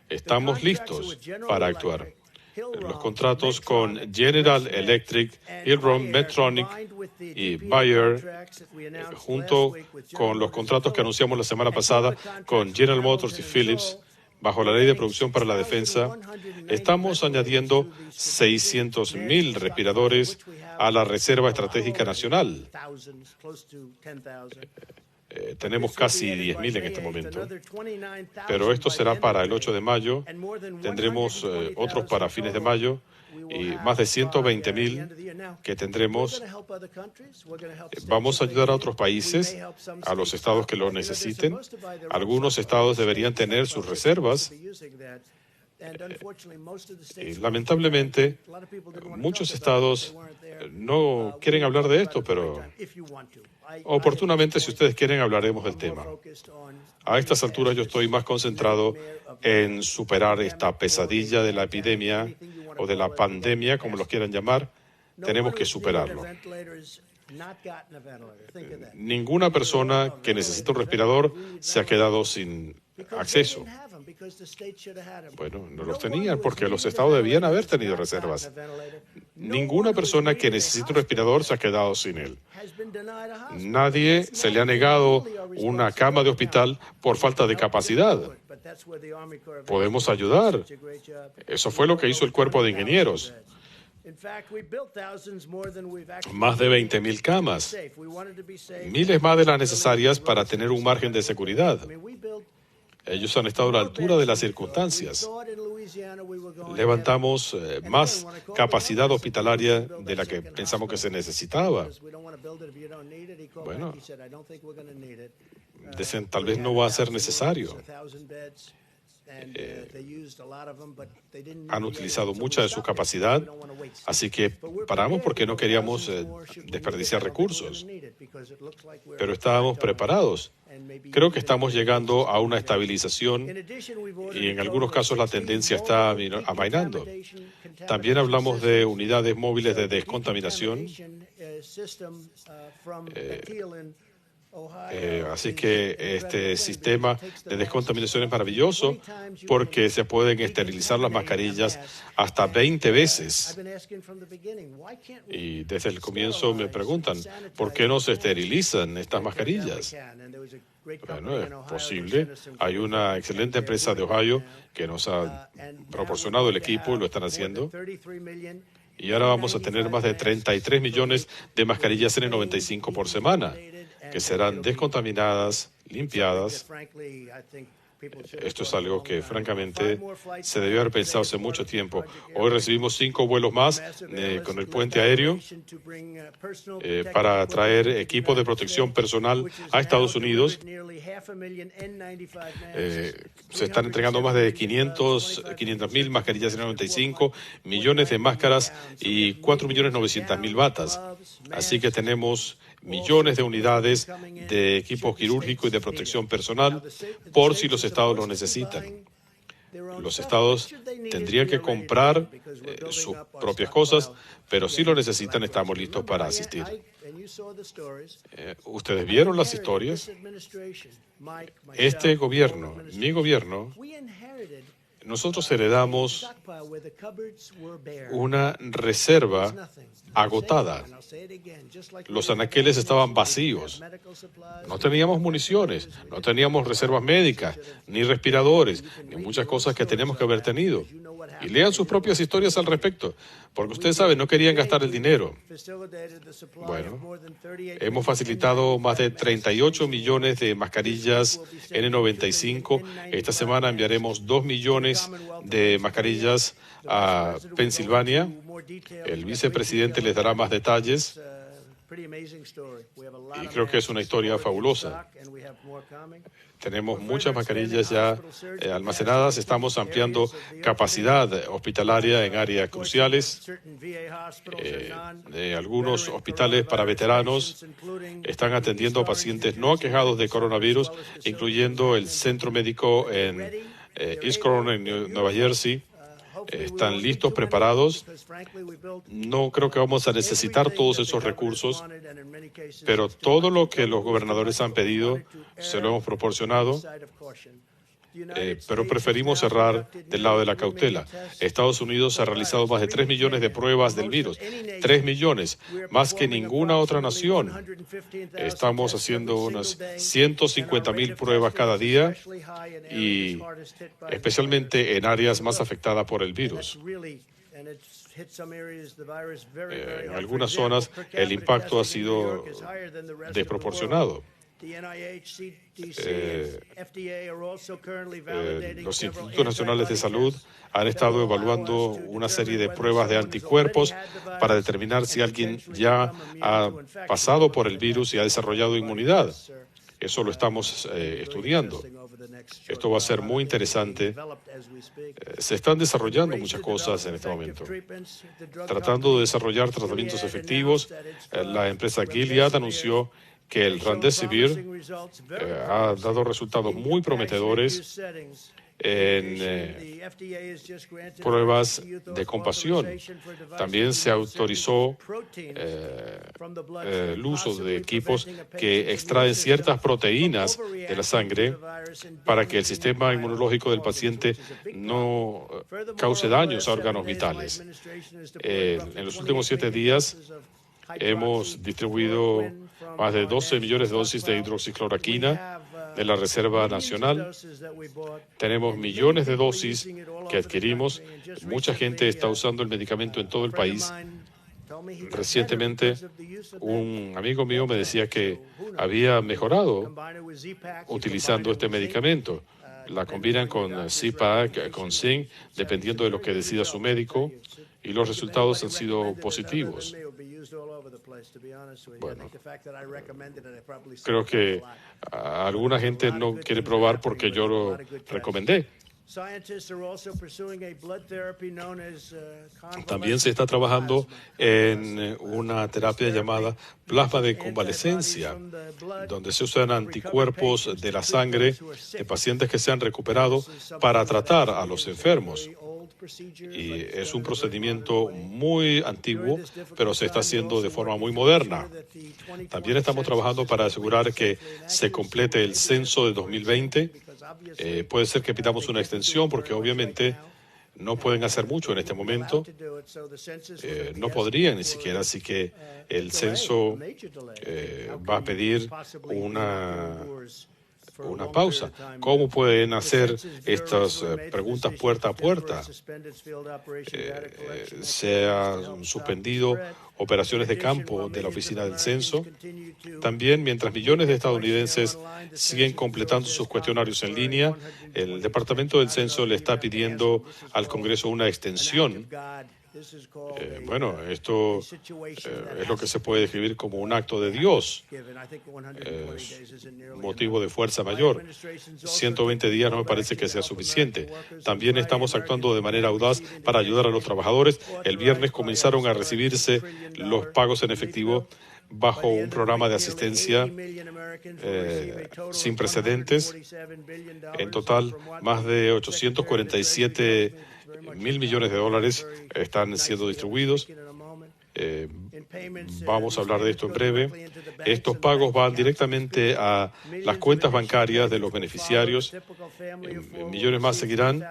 Estamos listos para actuar. Los contratos con General Electric, Hill-Rom, Medtronic y Bayer, junto con los contratos que anunciamos la semana pasada con General Motors y Philips, bajo la Ley de Producción para la Defensa, estamos añadiendo 600,000 respiradores a la Reserva Estratégica Nacional. Tenemos casi 10,000 en este momento, pero esto será para el 8 de mayo. Tendremos otros para fines de mayo y más de 120,000 que tendremos. Vamos a ayudar a otros países, a los estados que lo necesiten. Algunos estados deberían tener sus reservas. Y lamentablemente, muchos estados no quieren hablar de esto, pero oportunamente, si ustedes quieren, hablaremos del tema. A estas alturas yo estoy más concentrado en superar esta pesadilla de la epidemia o de la pandemia, como los quieran llamar. Tenemos que superarlo. Ninguna persona que necesita un respirador se ha quedado sin acceso. Bueno, no los tenían porque los estados debían haber tenido reservas. Ninguna persona que necesita un respirador se ha quedado sin él. Nadie se le ha negado una cama de hospital por falta de capacidad. Podemos ayudar. Eso fue lo que hizo el cuerpo de ingenieros. Más de 20,000 camas. Miles más de las necesarias para tener un margen de seguridad. Ellos han estado a la altura de las circunstancias. Levantamos más capacidad hospitalaria de la que pensamos que se necesitaba. Bueno, dicen, tal vez no va a ser necesario. Han utilizado mucha de su capacidad, así que paramos porque no queríamos desperdiciar recursos. Pero estábamos preparados. Creo que estamos llegando a una estabilización y en algunos casos la tendencia está amainando. También hablamos de unidades móviles de descontaminación. Así que este sistema de descontaminación es maravilloso porque se pueden esterilizar las mascarillas hasta 20 veces. Y desde el comienzo me preguntan, ¿por qué no se esterilizan estas mascarillas? Bueno, es posible. Hay una excelente empresa de Ohio que nos ha proporcionado el equipo y lo están haciendo. Y ahora vamos a tener más de 33 millones de mascarillas N95 por semana, que serán descontaminadas, limpiadas. Esto es algo que, francamente, se debió haber pensado hace mucho tiempo. Hoy recibimos 5 vuelos más con el puente aéreo para traer equipo de protección personal a Estados Unidos. Se están entregando más de 500,000 mascarillas N95, millones de máscaras y 4,900,000 batas. Así que tenemos millones de unidades de equipo quirúrgico y de protección personal por si los estados lo necesitan. Los estados tendrían que comprar sus propias cosas, pero si lo necesitan, estamos listos para asistir. ¿Ustedes vieron las historias? Este gobierno, mi gobierno, nosotros heredamos una reserva agotada. Los anaqueles estaban vacíos. No teníamos municiones, no teníamos reservas médicas, ni respiradores, ni muchas cosas que teníamos que haber tenido. Y lean sus propias historias al respecto, porque ustedes saben, no querían gastar el dinero. Bueno, hemos facilitado más de 38 millones de mascarillas N95. Esta semana enviaremos 2 millones de mascarillas a Pensilvania. El vicepresidente les dará más detalles. Y creo que es una historia fabulosa. Tenemos muchas mascarillas ya almacenadas. Estamos ampliando capacidad hospitalaria en áreas cruciales. Algunos hospitales para veteranos están atendiendo a pacientes no aquejados de coronavirus, incluyendo el centro médico en East Corona, en Nueva Jersey. están listos, preparados. No creo que vamos a necesitar todos esos recursos, pero todo lo que los gobernadores han pedido se lo hemos proporcionado. Pero preferimos cerrar del lado de la cautela. Estados Unidos ha realizado más de 3 millones de pruebas del virus. 3 millones, más que ninguna otra nación. Estamos haciendo unas 150,000 pruebas cada día y especialmente en áreas más afectadas por el virus. En algunas zonas el impacto ha sido desproporcionado. Los institutos nacionales de salud han estado evaluando una serie de pruebas de anticuerpos para determinar si alguien ya ha pasado por el virus y ha desarrollado inmunidad. Eso lo estamos estudiando. Esto va a ser muy interesante. Se están desarrollando muchas cosas en este momento. Tratando de desarrollar tratamientos efectivos, la empresa Gilead anunció que el Remdesivir ha dado resultados muy prometedores en pruebas de compasión. También se autorizó el uso de equipos que extraen ciertas proteínas de la sangre para que el sistema inmunológico del paciente no cause daños a órganos vitales. En los últimos 7 días hemos distribuido más de 12 millones de dosis de hidroxicloroquina de la Reserva Nacional. Tenemos millones de dosis que adquirimos. Mucha gente está usando el medicamento en todo el país. Recientemente, un amigo mío me decía que había mejorado utilizando este medicamento. La combinan con Z-Pak, con zinc, dependiendo de lo que decida su médico, y los resultados han sido positivos. Bueno, creo que alguna gente no quiere probar porque yo lo recomendé. También se está trabajando en una terapia llamada plasma de convalescencia, donde se usan anticuerpos de la sangre de pacientes que se han recuperado para tratar a los enfermos. Y es un procedimiento muy antiguo, pero se está haciendo de forma muy moderna. También estamos trabajando para asegurar que se complete el censo de 2020. Puede ser que pidamos una extensión porque obviamente no pueden hacer mucho en este momento. No podrían ni siquiera, así que el censo va a pedir una pausa. ¿Cómo pueden hacer estas preguntas puerta a puerta? Se han suspendido operaciones de campo de la oficina del censo. También, mientras millones de estadounidenses siguen completando sus cuestionarios en línea, el Departamento del Censo le está pidiendo al Congreso una extensión. Bueno, esto es lo que se puede describir como un acto de Dios, motivo de fuerza mayor. 120 días no me parece que sea suficiente. También estamos actuando de manera audaz para ayudar a los trabajadores. El viernes comenzaron a recibirse los pagos en efectivo bajo un programa de asistencia sin precedentes. En total, más de 847 mil millones de dólares están siendo distribuidos. Vamos a hablar de esto en breve. Estos pagos van directamente a las cuentas bancarias de los beneficiarios. Millones más seguirán.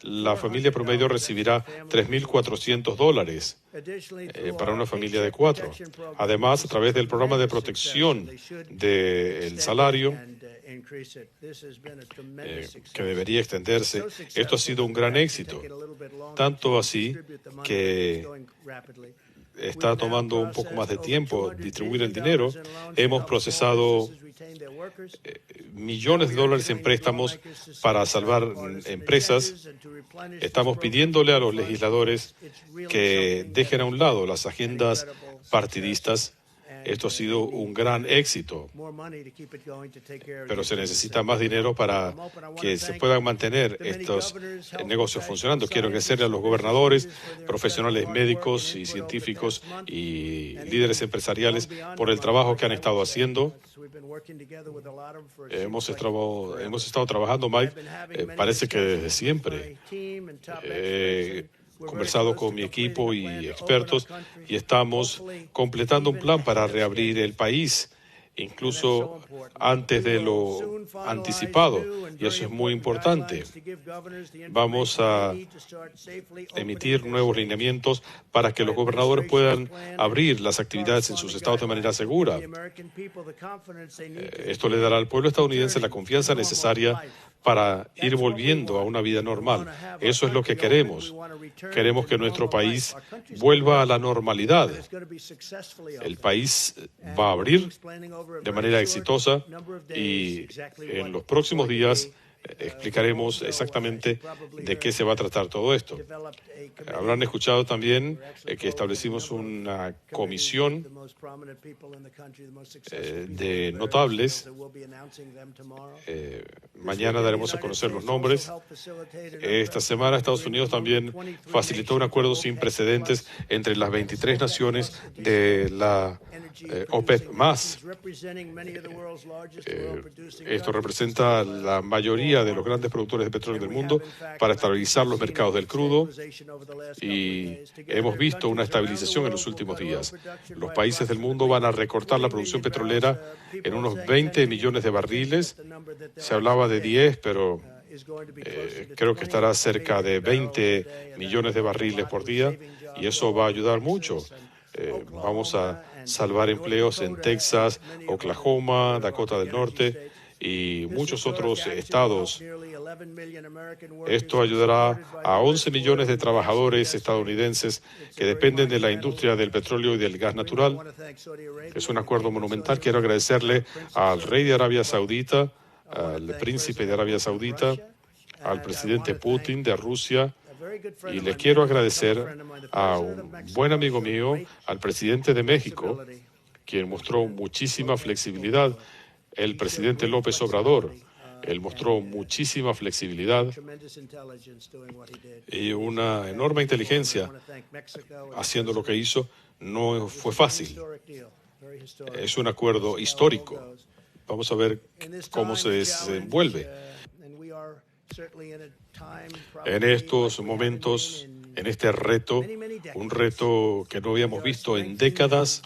La familia promedio recibirá $3,400 para una familia de 4. Además, a través del programa de protección del salario, que debería extenderse, esto ha sido un gran éxito. Tanto así que está tomando un poco más de tiempo distribuir el dinero. Hemos procesado millones de dólares en préstamos para salvar empresas. Estamos pidiéndole a los legisladores que dejen a un lado las agendas partidistas Esto ha sido un gran éxito, pero se necesita más dinero para que se puedan mantener estos negocios funcionando. Quiero agradecerle a los gobernadores, profesionales médicos y científicos y líderes empresariales por el trabajo que han estado haciendo. Hemos estado trabajando, Mike, parece que desde siempre. He conversado con mi equipo y expertos y estamos completando un plan para reabrir el país, incluso antes de lo anticipado, y eso es muy importante. Vamos a emitir nuevos lineamientos para que los gobernadores puedan abrir las actividades en sus estados de manera segura. Esto le dará al pueblo estadounidense la confianza necesaria para ir volviendo a una vida normal. Eso es lo que queremos. Queremos que nuestro país vuelva a la normalidad. El país va a abrir de manera exitosa y en los próximos días explicaremos exactamente de qué se va a tratar todo esto. Habrán escuchado también que establecimos una comisión de notables. Mañana daremos a conocer los nombres. Esta semana Estados Unidos también facilitó un acuerdo sin precedentes entre las 23 naciones de la OPEP+. Esto representa la mayoría de los grandes productores de petróleo del mundo para estabilizar los mercados del crudo, y hemos visto una estabilización en los últimos días. Los países del mundo van a recortar la producción petrolera en unos 20 millones de barriles. Se hablaba de 10, pero creo que estará cerca de 20 millones de barriles por día, y eso va a ayudar mucho. Vamos a salvar empleos en Texas, Oklahoma, Dakota del Norte y muchos otros estados. Esto ayudará a 11 millones de trabajadores estadounidenses que dependen de la industria del petróleo y del gas natural. Es un acuerdo monumental. Quiero agradecerle al rey de Arabia Saudita, al príncipe de Arabia Saudita, al presidente Putin de Rusia, y le quiero agradecer a un buen amigo mío, al presidente de México, quien mostró muchísima flexibilidad, el presidente López Obrador. Él mostró muchísima flexibilidad y una enorme inteligencia haciendo lo que hizo. No fue fácil. Es un acuerdo histórico. Vamos a ver cómo se desenvuelve. En estos momentos, en este reto, un reto que no habíamos visto en décadas,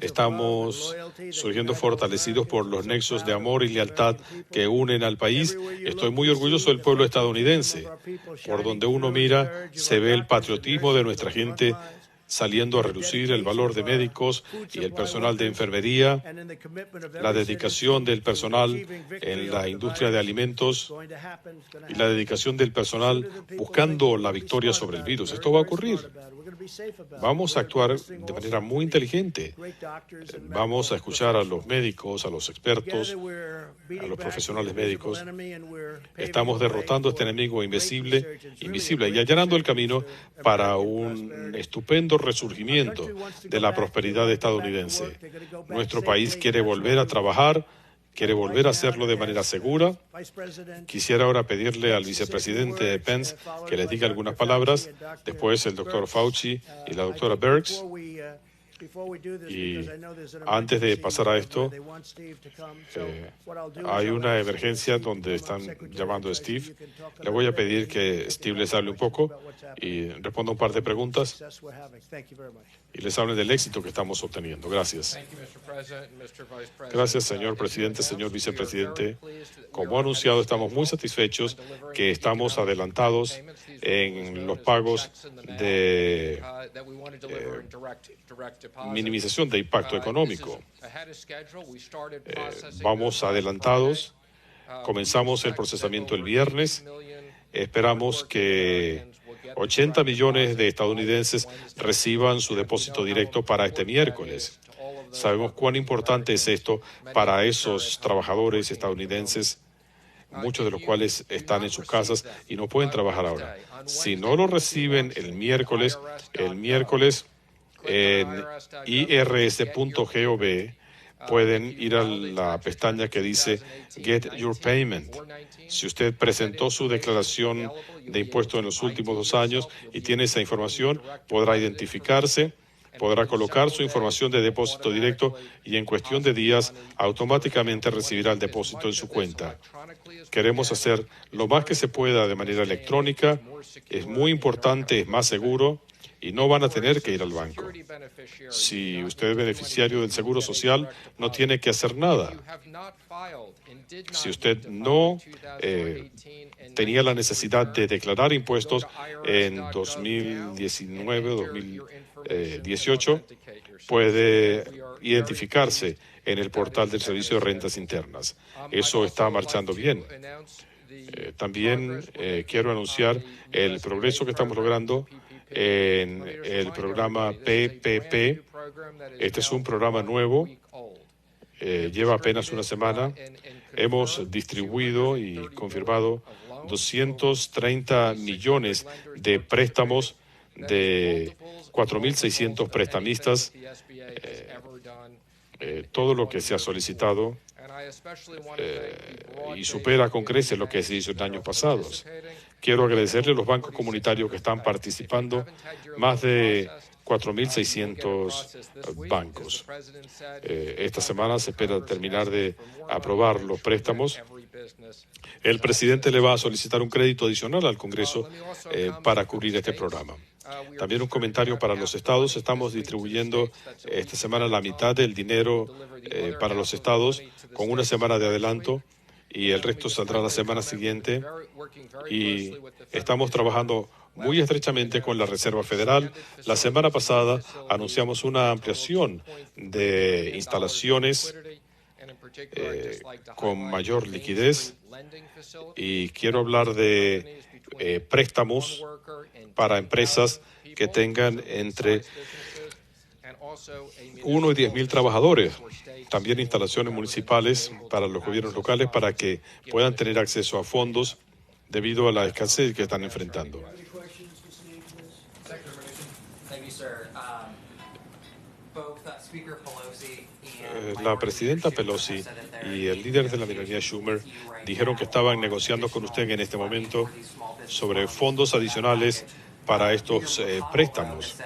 estamos surgiendo fortalecidos por los nexos de amor y lealtad que unen al país. Estoy muy orgulloso del pueblo estadounidense. Por donde uno mira, se ve el patriotismo de nuestra gente saliendo a relucir, el valor de médicos y el personal de enfermería, la dedicación del personal en la industria de alimentos y la dedicación del personal buscando la victoria sobre el virus. Esto va a ocurrir. Vamos a actuar de manera muy inteligente. Vamos a escuchar a los médicos, a los expertos, a los profesionales médicos. Estamos derrotando a este enemigo invisible y allanando el camino para un estupendo resurgimiento de la prosperidad estadounidense. Nuestro país quiere volver a trabajar, quiere volver a hacerlo de manera segura. Quisiera ahora pedirle al vicepresidente Pence que les diga algunas palabras, después el doctor Fauci y la doctora Birx. Y antes de pasar a esto, hay una emergencia donde están llamando a Steve. Le voy a pedir que Steve les hable un poco y responda un par de preguntas y les hable del éxito que estamos obteniendo. Gracias. Gracias, señor presidente, señor vicepresidente. Como anunciado, estamos muy satisfechos que estamos adelantados en los pagos de minimización de impacto económico. Vamos adelantados. Comenzamos el procesamiento el viernes. Esperamos que 80 millones de estadounidenses reciban su depósito directo para este miércoles. Sabemos cuán importante es esto para esos trabajadores estadounidenses, muchos de los cuales están en sus casas y no pueden trabajar ahora. Si no lo reciben el miércoles En irs.gov pueden ir a la pestaña que dice Get Your Payment. Si usted presentó su declaración de impuestos en los últimos 2 años y tiene esa información, podrá identificarse, podrá colocar su información de depósito directo y en cuestión de días automáticamente recibirá el depósito en su cuenta. Queremos hacer lo más que se pueda de manera electrónica. Es muy importante, es más seguro y no van a tener que ir al banco. Si usted es beneficiario del Seguro Social, no tiene que hacer nada. Si usted no tenía la necesidad de declarar impuestos en 2019 o 2018, puede identificarse en el portal del Servicio de Rentas Internas. Eso está marchando bien. También quiero anunciar el progreso que estamos logrando en el programa PPP. Este es un programa nuevo, lleva apenas una semana. Hemos distribuido y confirmado 230 millones de préstamos de 4.600 prestamistas, todo lo que se ha solicitado y supera con creces lo que se hizo en años pasados. Quiero agradecerle a los bancos comunitarios que están participando, más de 4.600 bancos. Esta semana se espera terminar de aprobar los préstamos. El presidente le va a solicitar un crédito adicional al Congreso para cubrir este programa. También un comentario para los estados. Estamos distribuyendo esta semana la mitad del dinero para los estados con una semana de adelanto y el resto saldrá la semana siguiente. Y estamos trabajando muy estrechamente con la Reserva Federal. La semana pasada anunciamos una ampliación de instalaciones con mayor liquidez y quiero hablar de préstamos para empresas que tengan entre 1 y 10.000 trabajadores. También instalaciones municipales para los gobiernos locales para que puedan tener acceso a fondos debido a la escasez que están enfrentando. La presidenta Pelosi y el líder de la minoría Schumer dijeron que estaban negociando con usted en este momento sobre fondos adicionales para estos préstamos.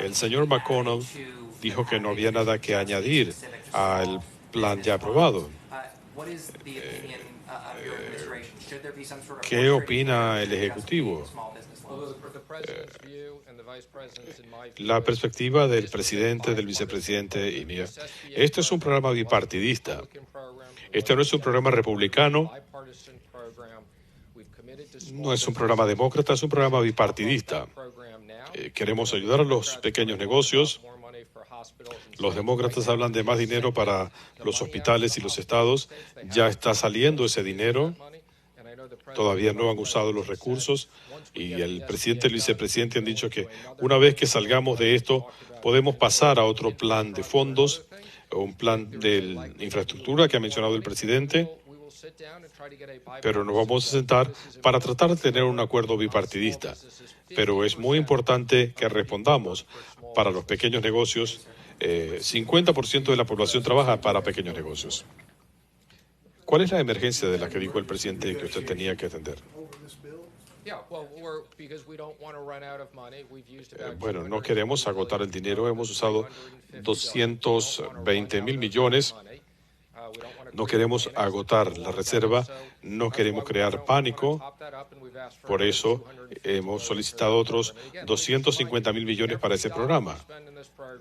El señor McConnell dijo que no había nada que añadir al plan ya aprobado. ¿Qué opina el Ejecutivo? La perspectiva del presidente, del vicepresidente y mía. Este es un programa bipartidista. Este no es un programa republicano. No es un programa demócrata, es un programa bipartidista. Queremos ayudar a los pequeños negocios. Los demócratas hablan de más dinero para los hospitales y los estados. Ya está saliendo ese dinero. Todavía no han usado los recursos y el presidente y el vicepresidente han dicho que una vez que salgamos de esto podemos pasar a otro plan de fondos, un plan de infraestructura que ha mencionado el presidente, pero nos vamos a sentar para tratar de tener un acuerdo bipartidista. Pero es muy importante que respondamos para los pequeños negocios. 50% de la población trabaja para pequeños negocios. ¿Cuál es la emergencia de la que dijo el presidente que usted tenía que atender? Bueno, no queremos agotar el dinero. Hemos usado 220.000 millones. No queremos agotar la reserva. No queremos crear pánico. Por eso hemos solicitado otros 250.000 millones para ese programa.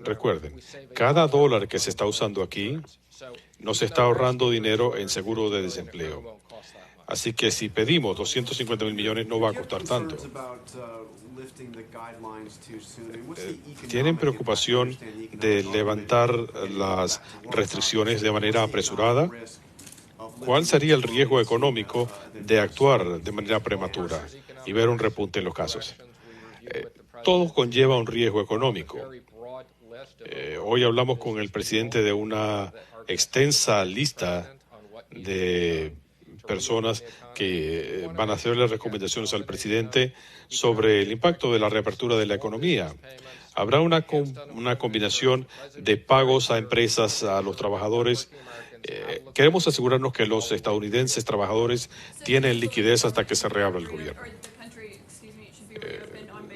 Recuerden, cada dólar que se está usando aquí no se está ahorrando dinero en seguro de desempleo. Así que si pedimos 250.000 millones no va a costar tanto. ¿Tienen preocupación de levantar las restricciones de manera apresurada? ¿Cuál sería el riesgo económico de actuar de manera prematura y ver un repunte en los casos? Todo conlleva un riesgo económico. Hoy hablamos con el presidente de una extensa lista de personas que van a hacerle recomendaciones al presidente sobre el impacto de la reapertura de la economía. Habrá una combinación de pagos a empresas, a los trabajadores. Queremos asegurarnos que los estadounidenses trabajadores tienen liquidez hasta que se reabra el gobierno.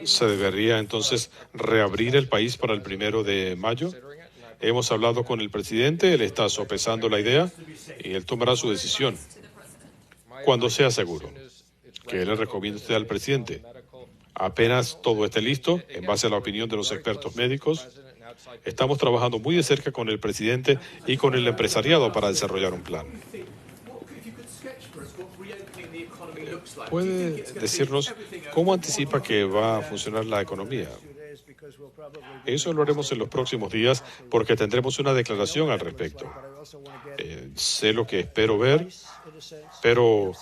Se debería entonces reabrir el país para el 1 de mayo. Hemos hablado con el presidente, él está sopesando la idea y él tomará su decisión cuando sea seguro. ¿Qué le recomienda usted al presidente? Apenas todo esté listo, en base a la opinión de los expertos médicos, estamos trabajando muy de cerca con el presidente y con el empresariado para desarrollar un plan. ¿Puede decirnos cómo anticipa que va a funcionar la economía? Eso lo haremos en los próximos días porque tendremos una declaración al respecto. Sé lo que espero ver, pero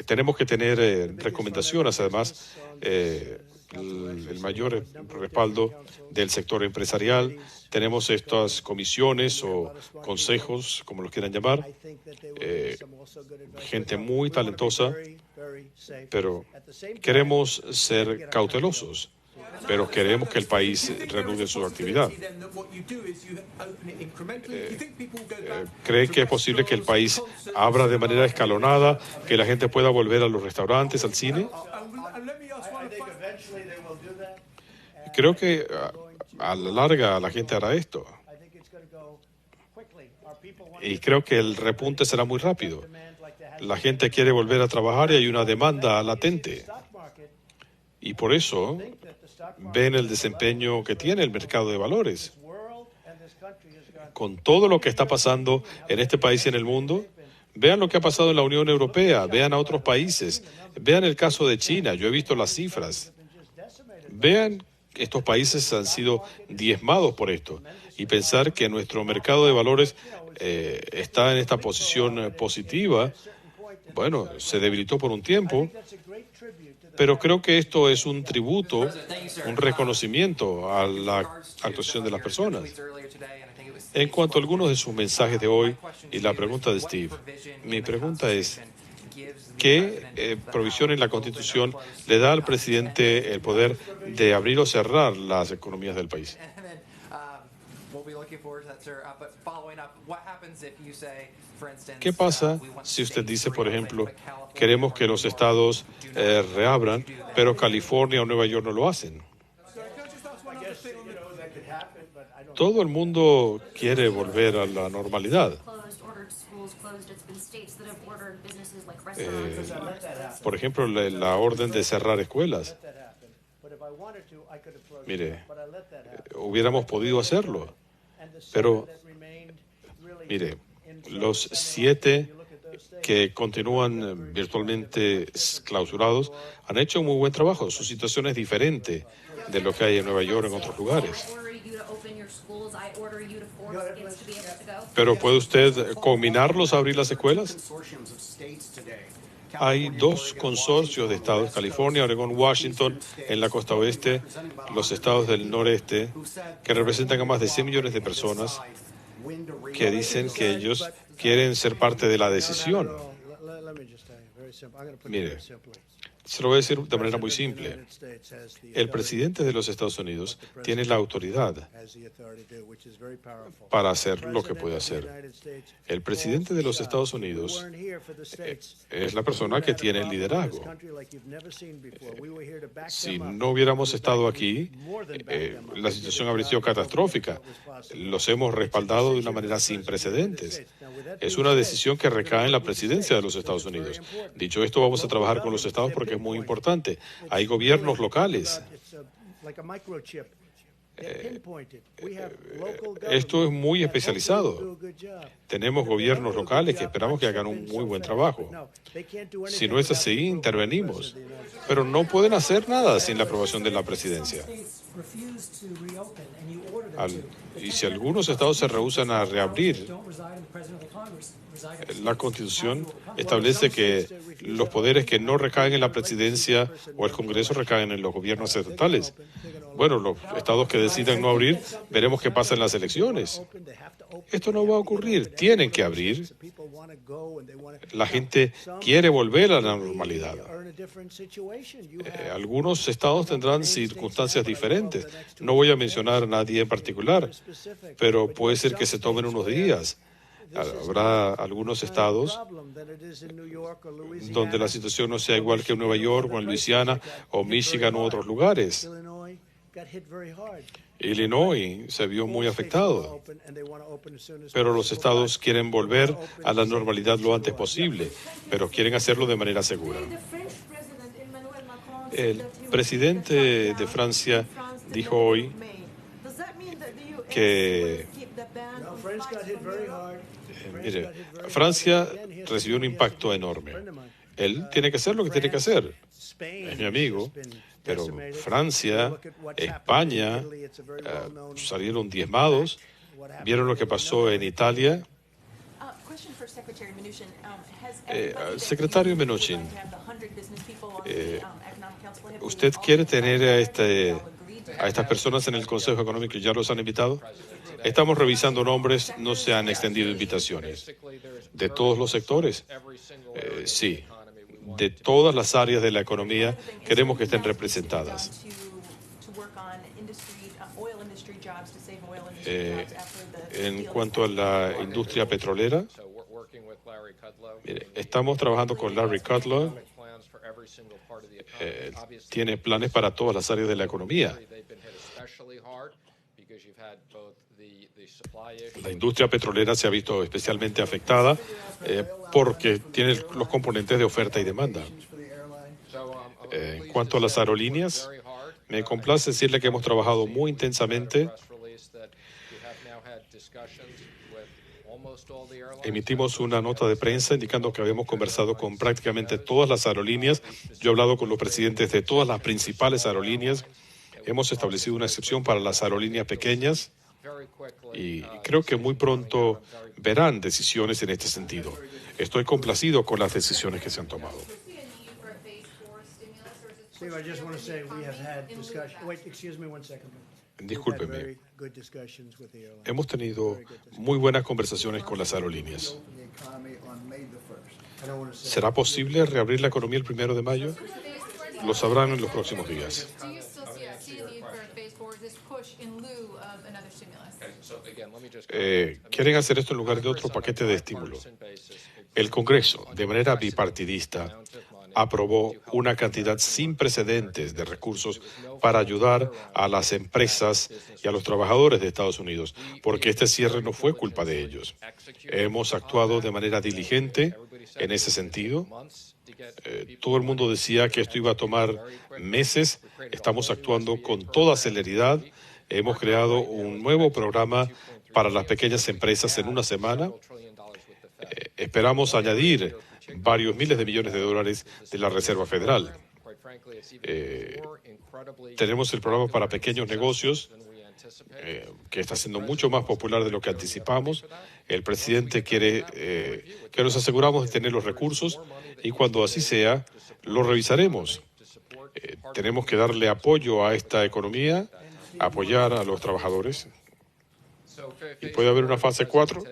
tenemos que tener recomendaciones, además, el mayor respaldo del sector empresarial. Tenemos estas comisiones o consejos, como los quieran llamar, gente muy talentosa, pero queremos ser cautelosos, pero queremos que el país reanude su actividad. ¿Cree que es posible que el país abra de manera escalonada, que la gente pueda volver a los restaurantes, al cine? Creo que a la larga la gente hará esto. Y creo que el repunte será muy rápido. La gente quiere volver a trabajar y hay una demanda latente. Y por eso ven el desempeño que tiene el mercado de valores. Con todo lo que está pasando en este país y en el mundo, vean lo que ha pasado en la Unión Europea, vean a otros países, vean el caso de China, yo he visto las cifras. Vean, estos países han sido diezmados por esto. Y pensar que nuestro mercado de valores está en esta posición positiva, bueno, se debilitó por un tiempo, pero creo que esto es un tributo, un reconocimiento a la actuación de las personas. En cuanto a algunos de sus mensajes de hoy y la pregunta de Steve, mi pregunta es, ¿qué provisión en la Constitución le da al presidente el poder de abrir o cerrar las economías del país? ¿Qué pasa si usted dice, por ejemplo, queremos que los estados reabran, pero California o Nueva York no lo hacen? Todo el mundo quiere volver a la normalidad. Por ejemplo, la orden de cerrar escuelas. Mire, hubiéramos podido hacerlo, pero mire, los 7 que continúan virtualmente clausurados han hecho un muy buen trabajo. Su situación es diferente de lo que hay en Nueva York o en otros lugares. Pero ¿puede usted combinarlos a abrir las escuelas? Hay 2 consorcios de estados, California, Oregón, Washington, en la costa oeste, los estados del noreste, que representan a más de 100 millones de personas, que dicen que ellos quieren ser parte de la decisión. Mire, se lo voy a decir de manera muy simple. El presidente de los Estados Unidos tiene la autoridad para hacer lo que puede hacer. El presidente de los Estados Unidos es la persona que tiene el liderazgo. Si no hubiéramos estado aquí, la situación habría sido catastrófica. Los hemos respaldado de una manera sin precedentes. Es una decisión que recae en la presidencia de los Estados Unidos. Dicho esto, vamos a trabajar con los estados porque es muy importante. Hay gobiernos locales. Esto es muy especializado. Tenemos gobiernos locales que esperamos que hagan un muy buen trabajo. Si no es así, intervenimos. Pero no pueden hacer nada sin la aprobación de la presidencia. Y si algunos estados se rehúsan a reabrir, la Constitución establece que los poderes que no recaen en la presidencia o el Congreso recaen en los gobiernos estatales. Bueno, los estados que decidan no abrir, veremos qué pasa en las elecciones. Esto no va a ocurrir. Tienen que abrir. La gente quiere volver a la normalidad. Algunos estados tendrán circunstancias diferentes. No voy a mencionar a nadie en particular, pero puede ser que se tomen unos días. Habrá algunos estados donde la situación no sea igual que en Nueva York o en Luisiana o Michigan u otros lugares. Illinois se vio muy afectado, pero los estados quieren volver a la normalidad lo antes posible, pero quieren hacerlo de manera segura. El presidente de Francia dijo hoy que, mire, Francia recibió un impacto enorme. Él tiene que hacer lo que tiene que hacer. Es mi amigo, pero Francia, España salieron diezmados. ¿Vieron lo que pasó en Italia? Secretario Mnuchin, ¿usted quiere tener a estas personas en el Consejo Económico? ¿Ya los han invitado? Estamos revisando nombres, no se han extendido invitaciones. ¿De todos los sectores? Sí. De todas las áreas de la economía queremos que estén representadas. En cuanto a la industria petrolera, mire, estamos trabajando con Larry Kudlow. Tiene planes para todas las áreas de la economía. La industria petrolera se ha visto especialmente afectada porque tiene los componentes de oferta y demanda. En cuanto a las aerolíneas, me complace decirle que hemos trabajado muy intensamente. Emitimos una nota de prensa indicando que habíamos conversado con prácticamente todas las aerolíneas. Yo he hablado con los presidentes de todas las principales aerolíneas. Hemos establecido una excepción para las aerolíneas pequeñas y creo que muy pronto verán decisiones en este sentido. Estoy complacido con las decisiones que se han tomado. Discúlpeme. Hemos tenido muy buenas conversaciones con las aerolíneas. ¿Será posible reabrir la economía el 1 de mayo? Lo sabrán en los próximos días. Quieren hacer esto en lugar de otro paquete de estímulo. El Congreso, de manera bipartidista, aprobó una cantidad sin precedentes de recursos para ayudar a las empresas y a los trabajadores de Estados Unidos, porque este cierre no fue culpa de ellos. Hemos actuado de manera diligente en ese sentido. Todo el mundo decía que esto iba a tomar meses. Estamos actuando con toda celeridad. Hemos creado un nuevo programa para las pequeñas empresas en una semana. Esperamos añadir varios miles de millones de dólares de la Reserva Federal. Tenemos el programa para pequeños negocios, que está siendo mucho más popular de lo que anticipamos. El presidente quiere que nos aseguramos de tener los recursos y cuando así sea, lo revisaremos. Tenemos que darle apoyo a esta economía, apoyar a los trabajadores. ¿Y puede haber una fase 4?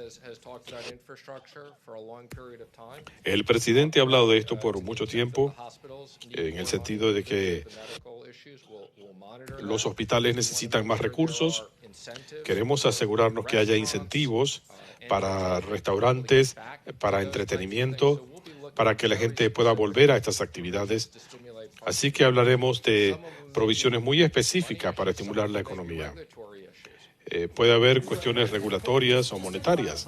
El presidente ha hablado de esto por mucho tiempo, en el sentido de que los hospitales necesitan más recursos. Queremos asegurarnos que haya incentivos para restaurantes, para entretenimiento, para que la gente pueda volver a estas actividades. Así que hablaremos de provisiones muy específicas para estimular la economía. Puede haber cuestiones regulatorias o monetarias.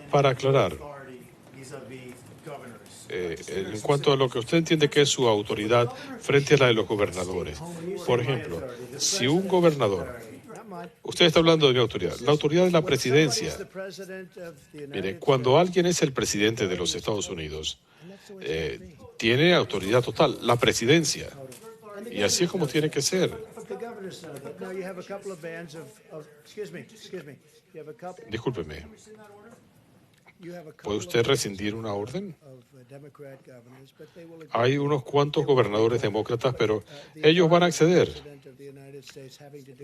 Para aclarar, en cuanto a lo que usted entiende que es su autoridad frente a la de los gobernadores. Por ejemplo, si un gobernador, usted está hablando de mi autoridad, la autoridad de la presidencia. Mire, cuando alguien es el presidente de los Estados Unidos, tiene autoridad total, la presidencia. Y así es como tiene que ser. Discúlpeme. ¿Puede usted rescindir una orden? Hay unos cuantos gobernadores demócratas, pero ellos van a acceder.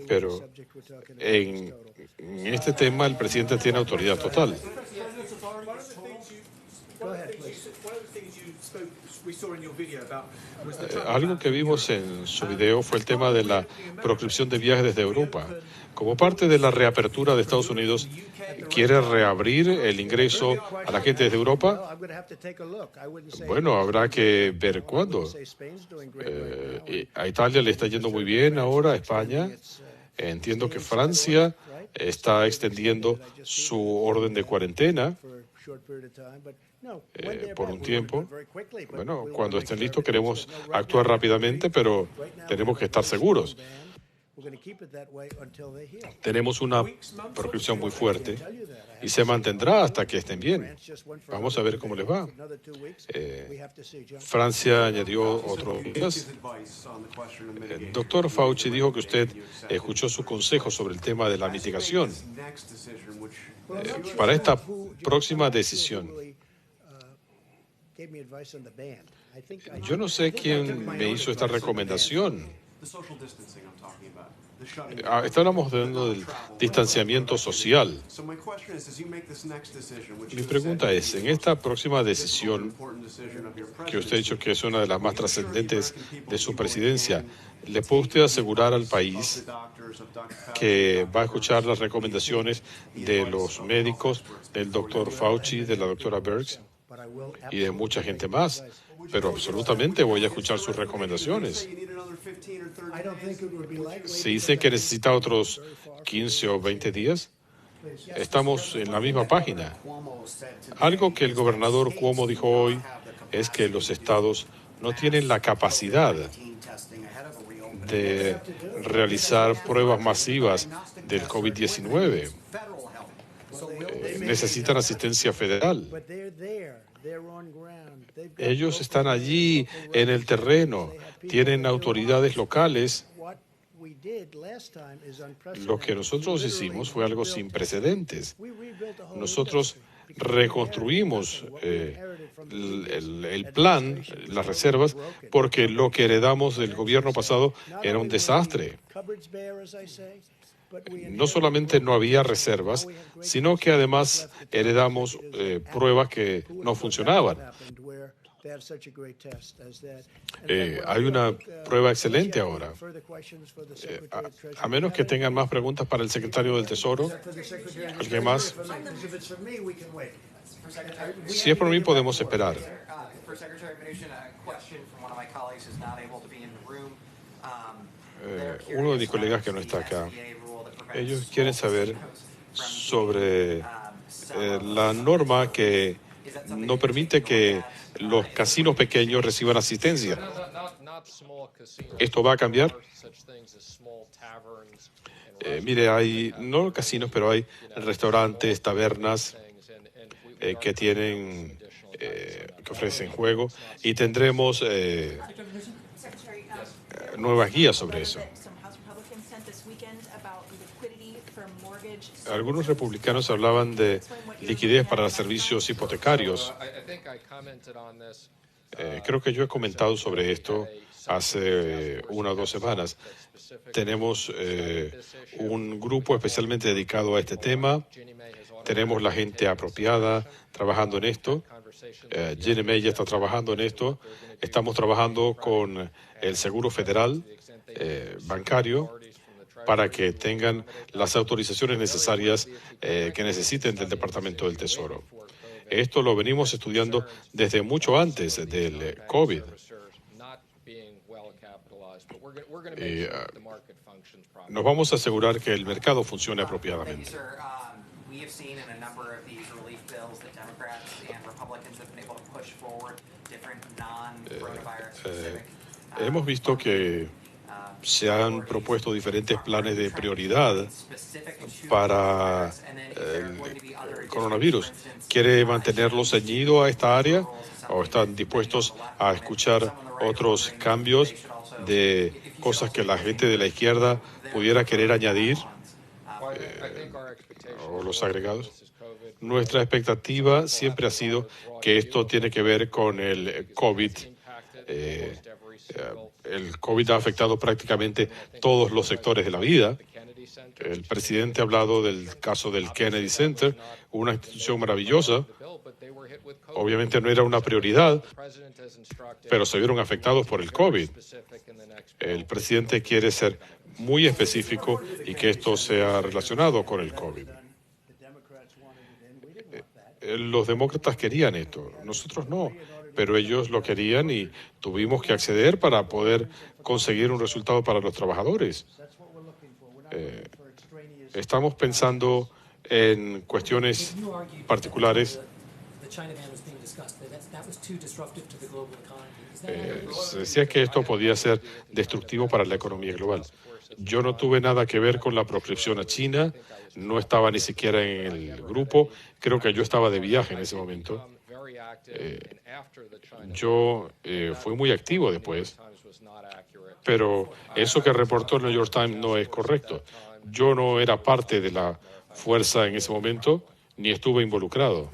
Pero en este tema el presidente tiene autoridad total. Algo que vimos en su video fue el tema de la proscripción de viajes desde Europa. Como parte de la reapertura de Estados Unidos, ¿quiere reabrir el ingreso a la gente desde Europa? Bueno, habrá que ver cuándo. A Italia le está yendo muy bien ahora, a España. Entiendo que Francia está extendiendo su orden de cuarentena por un tiempo. Bueno, cuando estén listos queremos actuar rápidamente, pero tenemos que estar seguros. Tenemos una proscripción muy fuerte y se mantendrá hasta que estén bien. Vamos a ver cómo les va. Francia añadió otros días. El doctor Fauci dijo que usted escuchó su consejo sobre el tema de la mitigación. Para esta próxima decisión, yo no sé quién me hizo esta recomendación. Estábamos hablando del distanciamiento social. Mi pregunta es, en esta próxima decisión, que usted ha dicho que es una de las más trascendentes de su presidencia, ¿le puede usted asegurar al país que va a escuchar las recomendaciones de los médicos, del doctor Fauci, de la doctora Birx y de mucha gente más? Pero absolutamente voy a escuchar sus recomendaciones. Si dice que necesita otros 15 o 20 días, estamos en la misma página. Algo que el gobernador Cuomo dijo hoy es que los estados no tienen la capacidad de realizar pruebas masivas del COVID-19. Necesitan asistencia federal. Ellos están allí en el terreno, tienen autoridades locales. Lo que nosotros hicimos fue algo sin precedentes. Nosotros reconstruimos el plan, las reservas, porque lo que heredamos del gobierno pasado era un desastre. No solamente no había reservas, sino que además heredamos pruebas que no funcionaban. Hay una prueba excelente ahora. A menos que tengan más preguntas para el secretario del Tesoro, ¿alguien más? Si es por mí, podemos esperar. Uno de mis colegas que no está acá, ellos quieren saber sobre la norma que no permite que los casinos pequeños reciban asistencia. ¿Esto va a cambiar? Mire, hay, no casinos, pero hay restaurantes, tabernas que tienen, que ofrecen juego, y tendremos nuevas guías sobre eso. Algunos republicanos hablaban de liquidez para servicios hipotecarios. Creo que yo he comentado sobre esto hace 1 o 2 semanas. Tenemos un grupo especialmente dedicado a este tema. Tenemos la gente apropiada trabajando en esto. Ginny May ya está trabajando en esto. Estamos trabajando con el Seguro Federal bancario para que tengan las autorizaciones necesarias que necesiten del Departamento del Tesoro. Esto lo venimos estudiando desde mucho antes del COVID. Nos vamos a asegurar que el mercado funcione apropiadamente. Hemos visto que se han propuesto diferentes planes de prioridad para el coronavirus. ¿Quiere mantenerlo ceñido a esta área o están dispuestos a escuchar otros cambios de cosas que la gente de la izquierda pudiera querer añadir o los agregados? Nuestra expectativa siempre ha sido que esto tiene que ver con el COVID. El COVID ha afectado prácticamente todos los sectores de la vida El presidente ha hablado del caso del Kennedy Center, una institución maravillosa. Obviamente no era una prioridad, pero se vieron afectados por el COVID. El presidente quiere ser muy específico y que esto sea relacionado con el COVID. Los demócratas querían esto, nosotros no, pero ellos lo querían y tuvimos que acceder para poder conseguir un resultado para los trabajadores. Estamos pensando en cuestiones particulares. Se decía que esto podía ser destructivo para la economía global. Yo no tuve nada que ver con la proscripción a China, no estaba ni siquiera en el grupo, creo que yo estaba de viaje en ese momento. Yo fui muy activo después, pero eso que reportó el New York Times no es correcto. Yo no era parte de la fuerza en ese momento, ni estuve involucrado.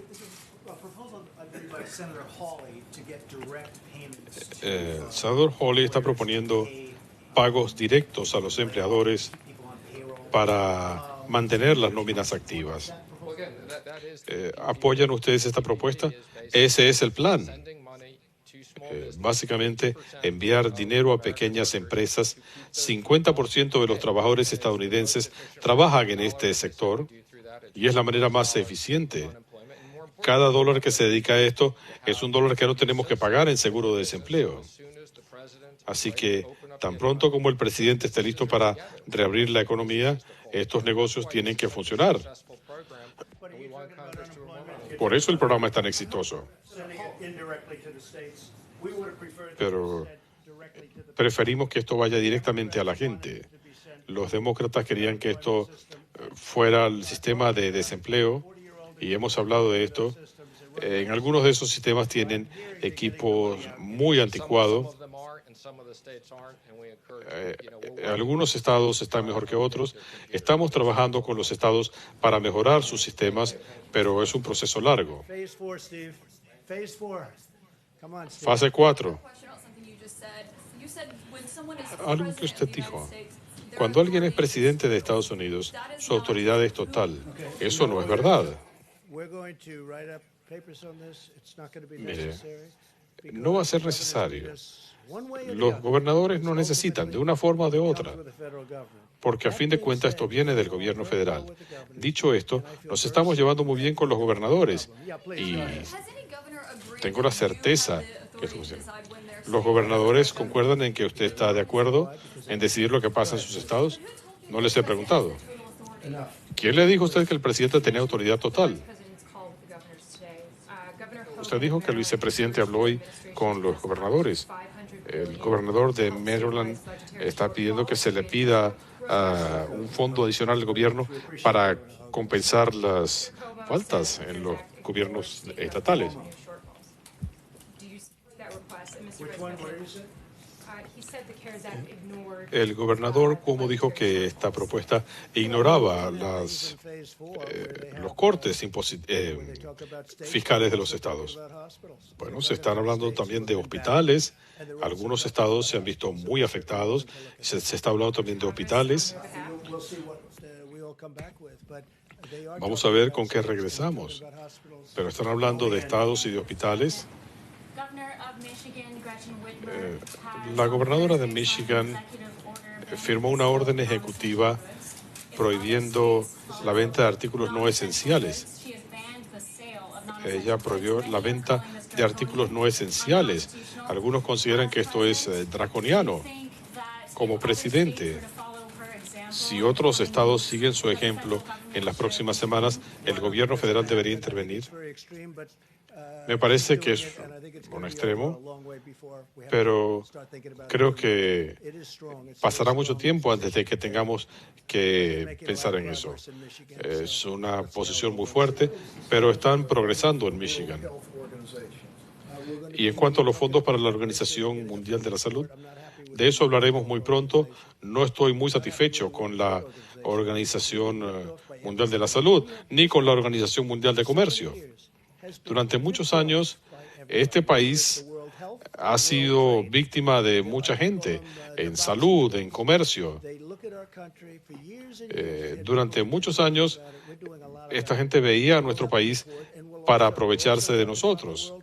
El senador Hawley está proponiendo pagos directos a los empleadores para mantener las nóminas activas. ¿Apoyan ustedes esta propuesta? Ese es el plan. Básicamente, enviar dinero a pequeñas empresas. 50% de los trabajadores estadounidenses trabajan en este sector y es la manera más eficiente. Cada dólar que se dedica a esto es un dólar que no tenemos que pagar en seguro de desempleo. Así que, tan pronto como el presidente esté listo para reabrir la economía, estos negocios tienen que funcionar. Por eso el programa es tan exitoso. Pero preferimos que esto vaya directamente a la gente. Los demócratas querían que esto fuera el sistema de desempleo, y hemos hablado de esto. En algunos de esos sistemas tienen equipos muy anticuados. Algunos estados están mejor que otros. Estamos trabajando con los estados para mejorar sus sistemas, pero es un proceso largo. Fase 4. Algo que usted dijo. Cuando alguien es presidente de Estados Unidos, su autoridad es total. Eso no es verdad. Mire, no va a ser necesario. Los gobernadores no necesitan, de una forma o de otra, porque a fin de cuentas esto viene del gobierno federal. Dicho esto, nos estamos llevando muy bien con los gobernadores y tengo la certeza que esto funciona. ¿Los gobernadores concuerdan en que usted está de acuerdo en decidir lo que pasa en sus estados? No les he preguntado. ¿Quién le dijo a usted que el presidente tenía autoridad total? Usted dijo que el vicepresidente habló hoy con los gobernadores. El gobernador de Maryland está pidiendo que se le pida un fondo adicional al gobierno para compensar las faltas en los gobiernos estatales. El gobernador Cuomo dijo que esta propuesta ignoraba los cortes fiscales de los estados. Bueno, se están hablando también de hospitales. Algunos estados se han visto muy afectados. Se está hablando también de hospitales. Vamos a ver con qué regresamos. Pero están hablando de estados y de hospitales. La gobernadora de Michigan firmó una orden ejecutiva prohibiendo la venta de artículos no esenciales. Ella prohibió la venta de artículos no esenciales. Algunos consideran que esto es draconiano. Como presidente, si otros estados siguen su ejemplo en las próximas semanas, el gobierno federal debería intervenir. Me parece que es un extremo, pero creo que pasará mucho tiempo antes de que tengamos que pensar en eso. Es una posición muy fuerte, pero están progresando en Michigan. Y en cuanto a los fondos para la Organización Mundial de la Salud, de eso hablaremos muy pronto. No estoy muy satisfecho con la Organización Mundial de la Salud, ni con la Organización Mundial de Comercio. Durante muchos años, este país ha sido víctima de mucha gente en salud, en comercio. Durante muchos años, esta gente veía a nuestro país para aprovecharse de nosotros.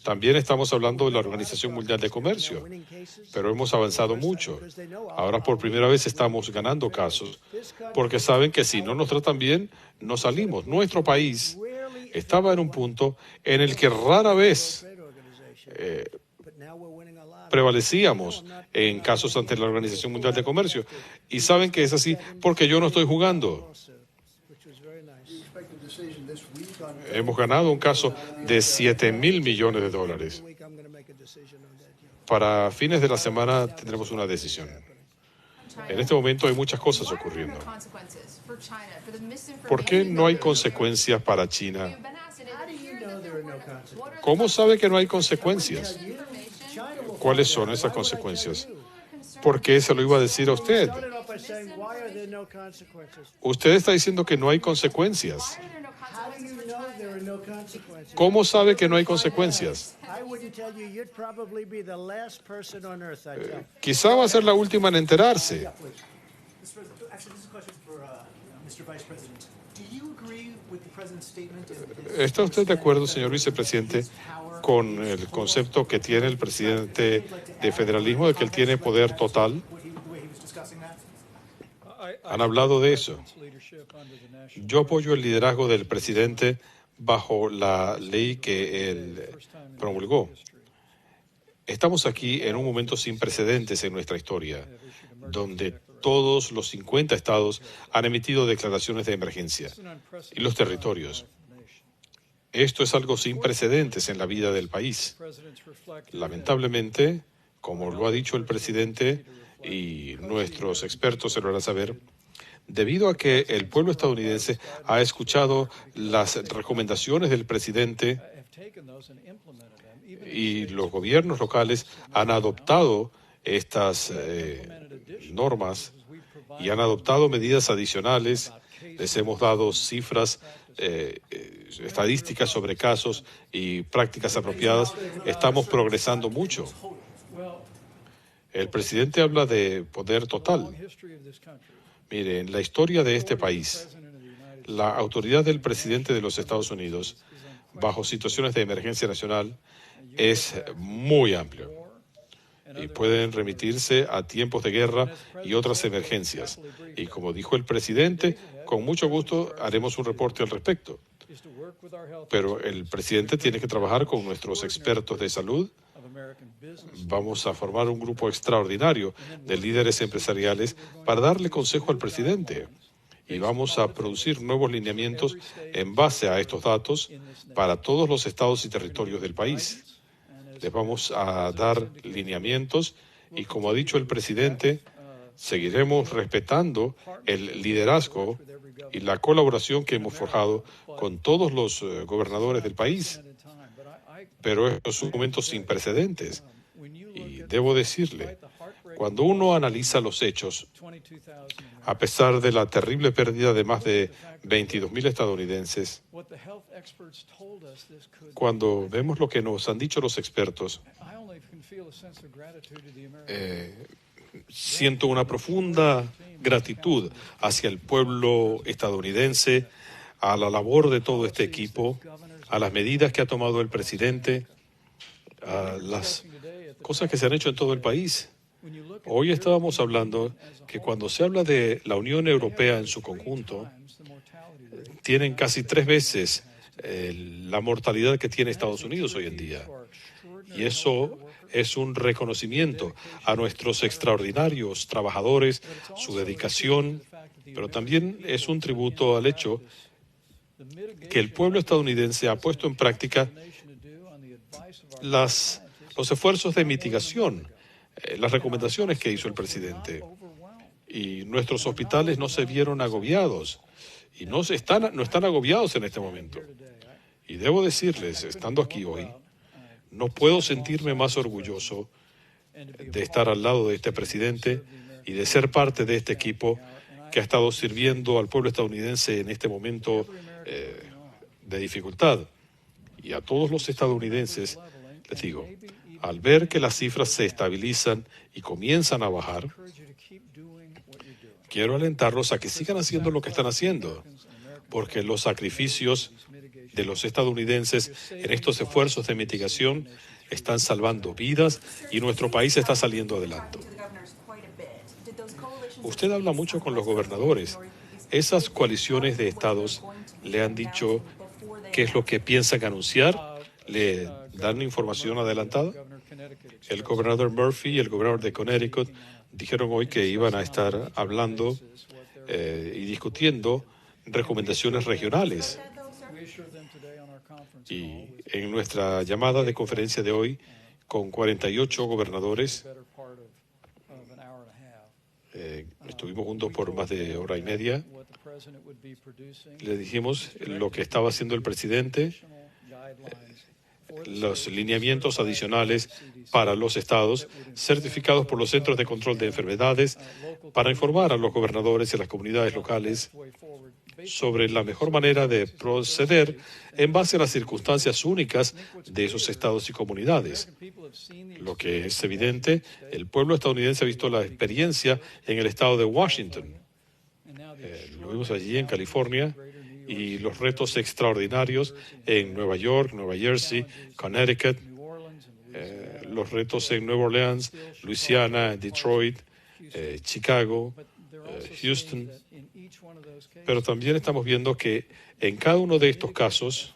También estamos hablando de la Organización Mundial de Comercio, pero hemos avanzado mucho. Ahora por primera vez estamos ganando casos, porque saben que si no nos tratan bien, no salimos. Nuestro país estaba en un punto en el que rara vez prevalecíamos en casos ante la Organización Mundial de Comercio. Y saben que es así porque yo no estoy jugando. Hemos ganado un caso de $7,000 millones. Para fines de la semana tendremos una decisión. En este momento hay muchas cosas ocurriendo. ¿Por qué no hay consecuencias para China? ¿Cómo sabe que no hay consecuencias? ¿Cuáles son esas consecuencias? ¿Por qué se lo iba a decir a usted? Usted está diciendo que no hay consecuencias. ¿Cómo sabe que no hay consecuencias? Quizá va a ser la última en enterarse. ¿Está usted de acuerdo, señor vicepresidente, con el concepto que tiene el presidente de federalismo, de que él tiene poder total? Han hablado de eso. Yo apoyo el liderazgo del presidente bajo la ley que él promulgó. Estamos aquí en un momento sin precedentes en nuestra historia, donde todos los 50 estados han emitido declaraciones de emergencia y los territorios. Esto es algo sin precedentes en la vida del país. Lamentablemente, como lo ha dicho el presidente y nuestros expertos se lo harán saber, debido a que el pueblo estadounidense ha escuchado las recomendaciones del presidente y los gobiernos locales han adoptado estas normas y han adoptado medidas adicionales, les hemos dado cifras, estadísticas sobre casos y prácticas apropiadas, estamos progresando mucho. El presidente habla de poder total. Mire, en la historia de este país, la autoridad del presidente de los Estados Unidos, bajo situaciones de emergencia nacional, es muy amplio y pueden remitirse a tiempos de guerra y otras emergencias. Y como dijo el presidente, con mucho gusto haremos un reporte al respecto. Pero el presidente tiene que trabajar con nuestros expertos de salud. Vamos a formar un grupo extraordinario de líderes empresariales para darle consejo al presidente. Y vamos a producir nuevos lineamientos en base a estos datos para todos los estados y territorios del país. Les vamos a dar lineamientos y, como ha dicho el presidente, seguiremos respetando el liderazgo y la colaboración que hemos forjado con todos los gobernadores del país. Pero estos son momentos sin precedentes. Y debo decirle, cuando uno analiza los hechos, a pesar de la terrible pérdida de más de 22,000 estadounidenses, cuando vemos lo que nos han dicho los expertos, siento una profunda gratitud hacia el pueblo estadounidense, a la labor de todo este equipo, a las medidas que ha tomado el presidente, a las cosas que se han hecho en todo el país. Hoy estábamos hablando que cuando se habla de la Unión Europea en su conjunto, tienen casi 3 veces la mortalidad que tiene Estados Unidos hoy en día. Y eso es un reconocimiento a nuestros extraordinarios trabajadores, su dedicación, pero también es un tributo al hecho que el pueblo estadounidense ha puesto en práctica los esfuerzos de mitigación, las recomendaciones que hizo el presidente. Y nuestros hospitales no se vieron agobiados y no están agobiados en este momento. Y debo decirles, estando aquí hoy, no puedo sentirme más orgulloso de estar al lado de este presidente y de ser parte de este equipo que ha estado sirviendo al pueblo estadounidense en este momento de dificultad. Y a todos los estadounidenses les digo, Al ver que las cifras se estabilizan y comienzan a bajar, quiero alentarlos a que sigan haciendo lo que están haciendo, porque los sacrificios de los estadounidenses en estos esfuerzos de mitigación están salvando vidas y nuestro país está saliendo adelante. Usted habla mucho con los gobernadores. ¿Esas coaliciones de estados le han dicho qué es lo que piensan anunciar? ¿Le dan información adelantada? El gobernador Murphy y el gobernador de Connecticut dijeron hoy que iban a estar hablando y discutiendo recomendaciones regionales. Y en nuestra llamada de conferencia de hoy, con 48 gobernadores, estuvimos juntos por más de hora y media, le dijimos lo que estaba haciendo el presidente, los lineamientos adicionales para los estados, certificados por los Centros de Control de Enfermedades, para informar a los gobernadores y a las comunidades locales sobre la mejor manera de proceder en base a las circunstancias únicas de esos estados y comunidades. Lo que es evidente, el pueblo estadounidense ha visto la experiencia en el estado de Washington. Lo vimos allí en California y los retos extraordinarios en Nueva York, Nueva Jersey, Connecticut, los retos en Nueva Orleans, Luisiana, Detroit, Chicago, Houston. Pero también estamos viendo que en cada uno de estos casos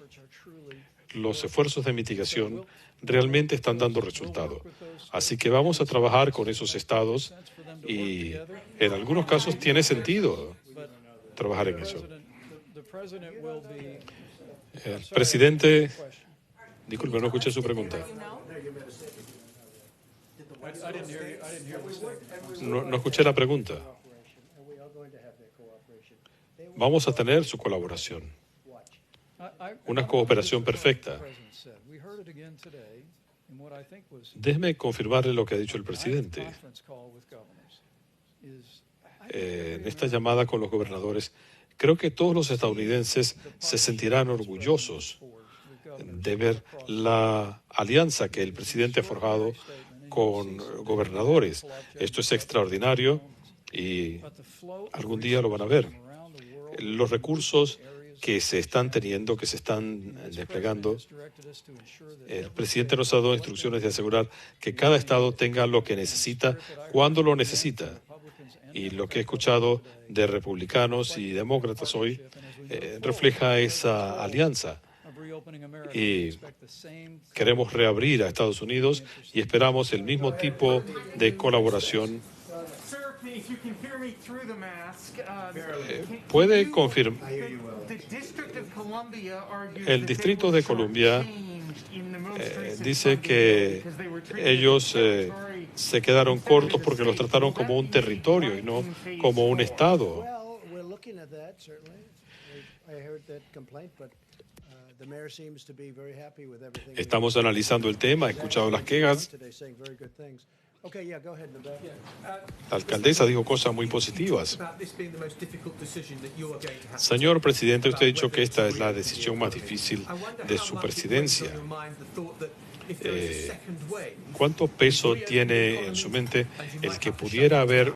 los esfuerzos de mitigación realmente están dando resultado. Así que vamos a trabajar con esos estados y en algunos casos tiene sentido trabajar en eso. El presidente, disculpe, no escuché su pregunta. No escuché la pregunta. Vamos a tener su colaboración. Una cooperación perfecta. Déjeme confirmarle lo que ha dicho el presidente. En esta llamada con los gobernadores, creo que todos los estadounidenses se sentirán orgullosos de ver la alianza que el presidente ha forjado con gobernadores. Esto es extraordinario y algún día lo van a ver. Los recursos que se están teniendo, que se están desplegando, el presidente nos ha dado instrucciones de asegurar que cada estado tenga lo que necesita cuando lo necesita. Y lo que he escuchado de republicanos y demócratas hoy refleja esa alianza. Y queremos reabrir a Estados Unidos y esperamos el mismo tipo de colaboración. Puede confirmar. El Distrito de Columbia dice que ellos se quedaron cortos porque los trataron como un territorio y no como un estado. Estamos analizando el tema, he escuchado las quejas. La alcaldesa dijo cosas muy positivas. Señor presidente, usted ha dicho que esta es la decisión más difícil de su presidencia. ¿Cuánto peso tiene en su mente el que pudiera haber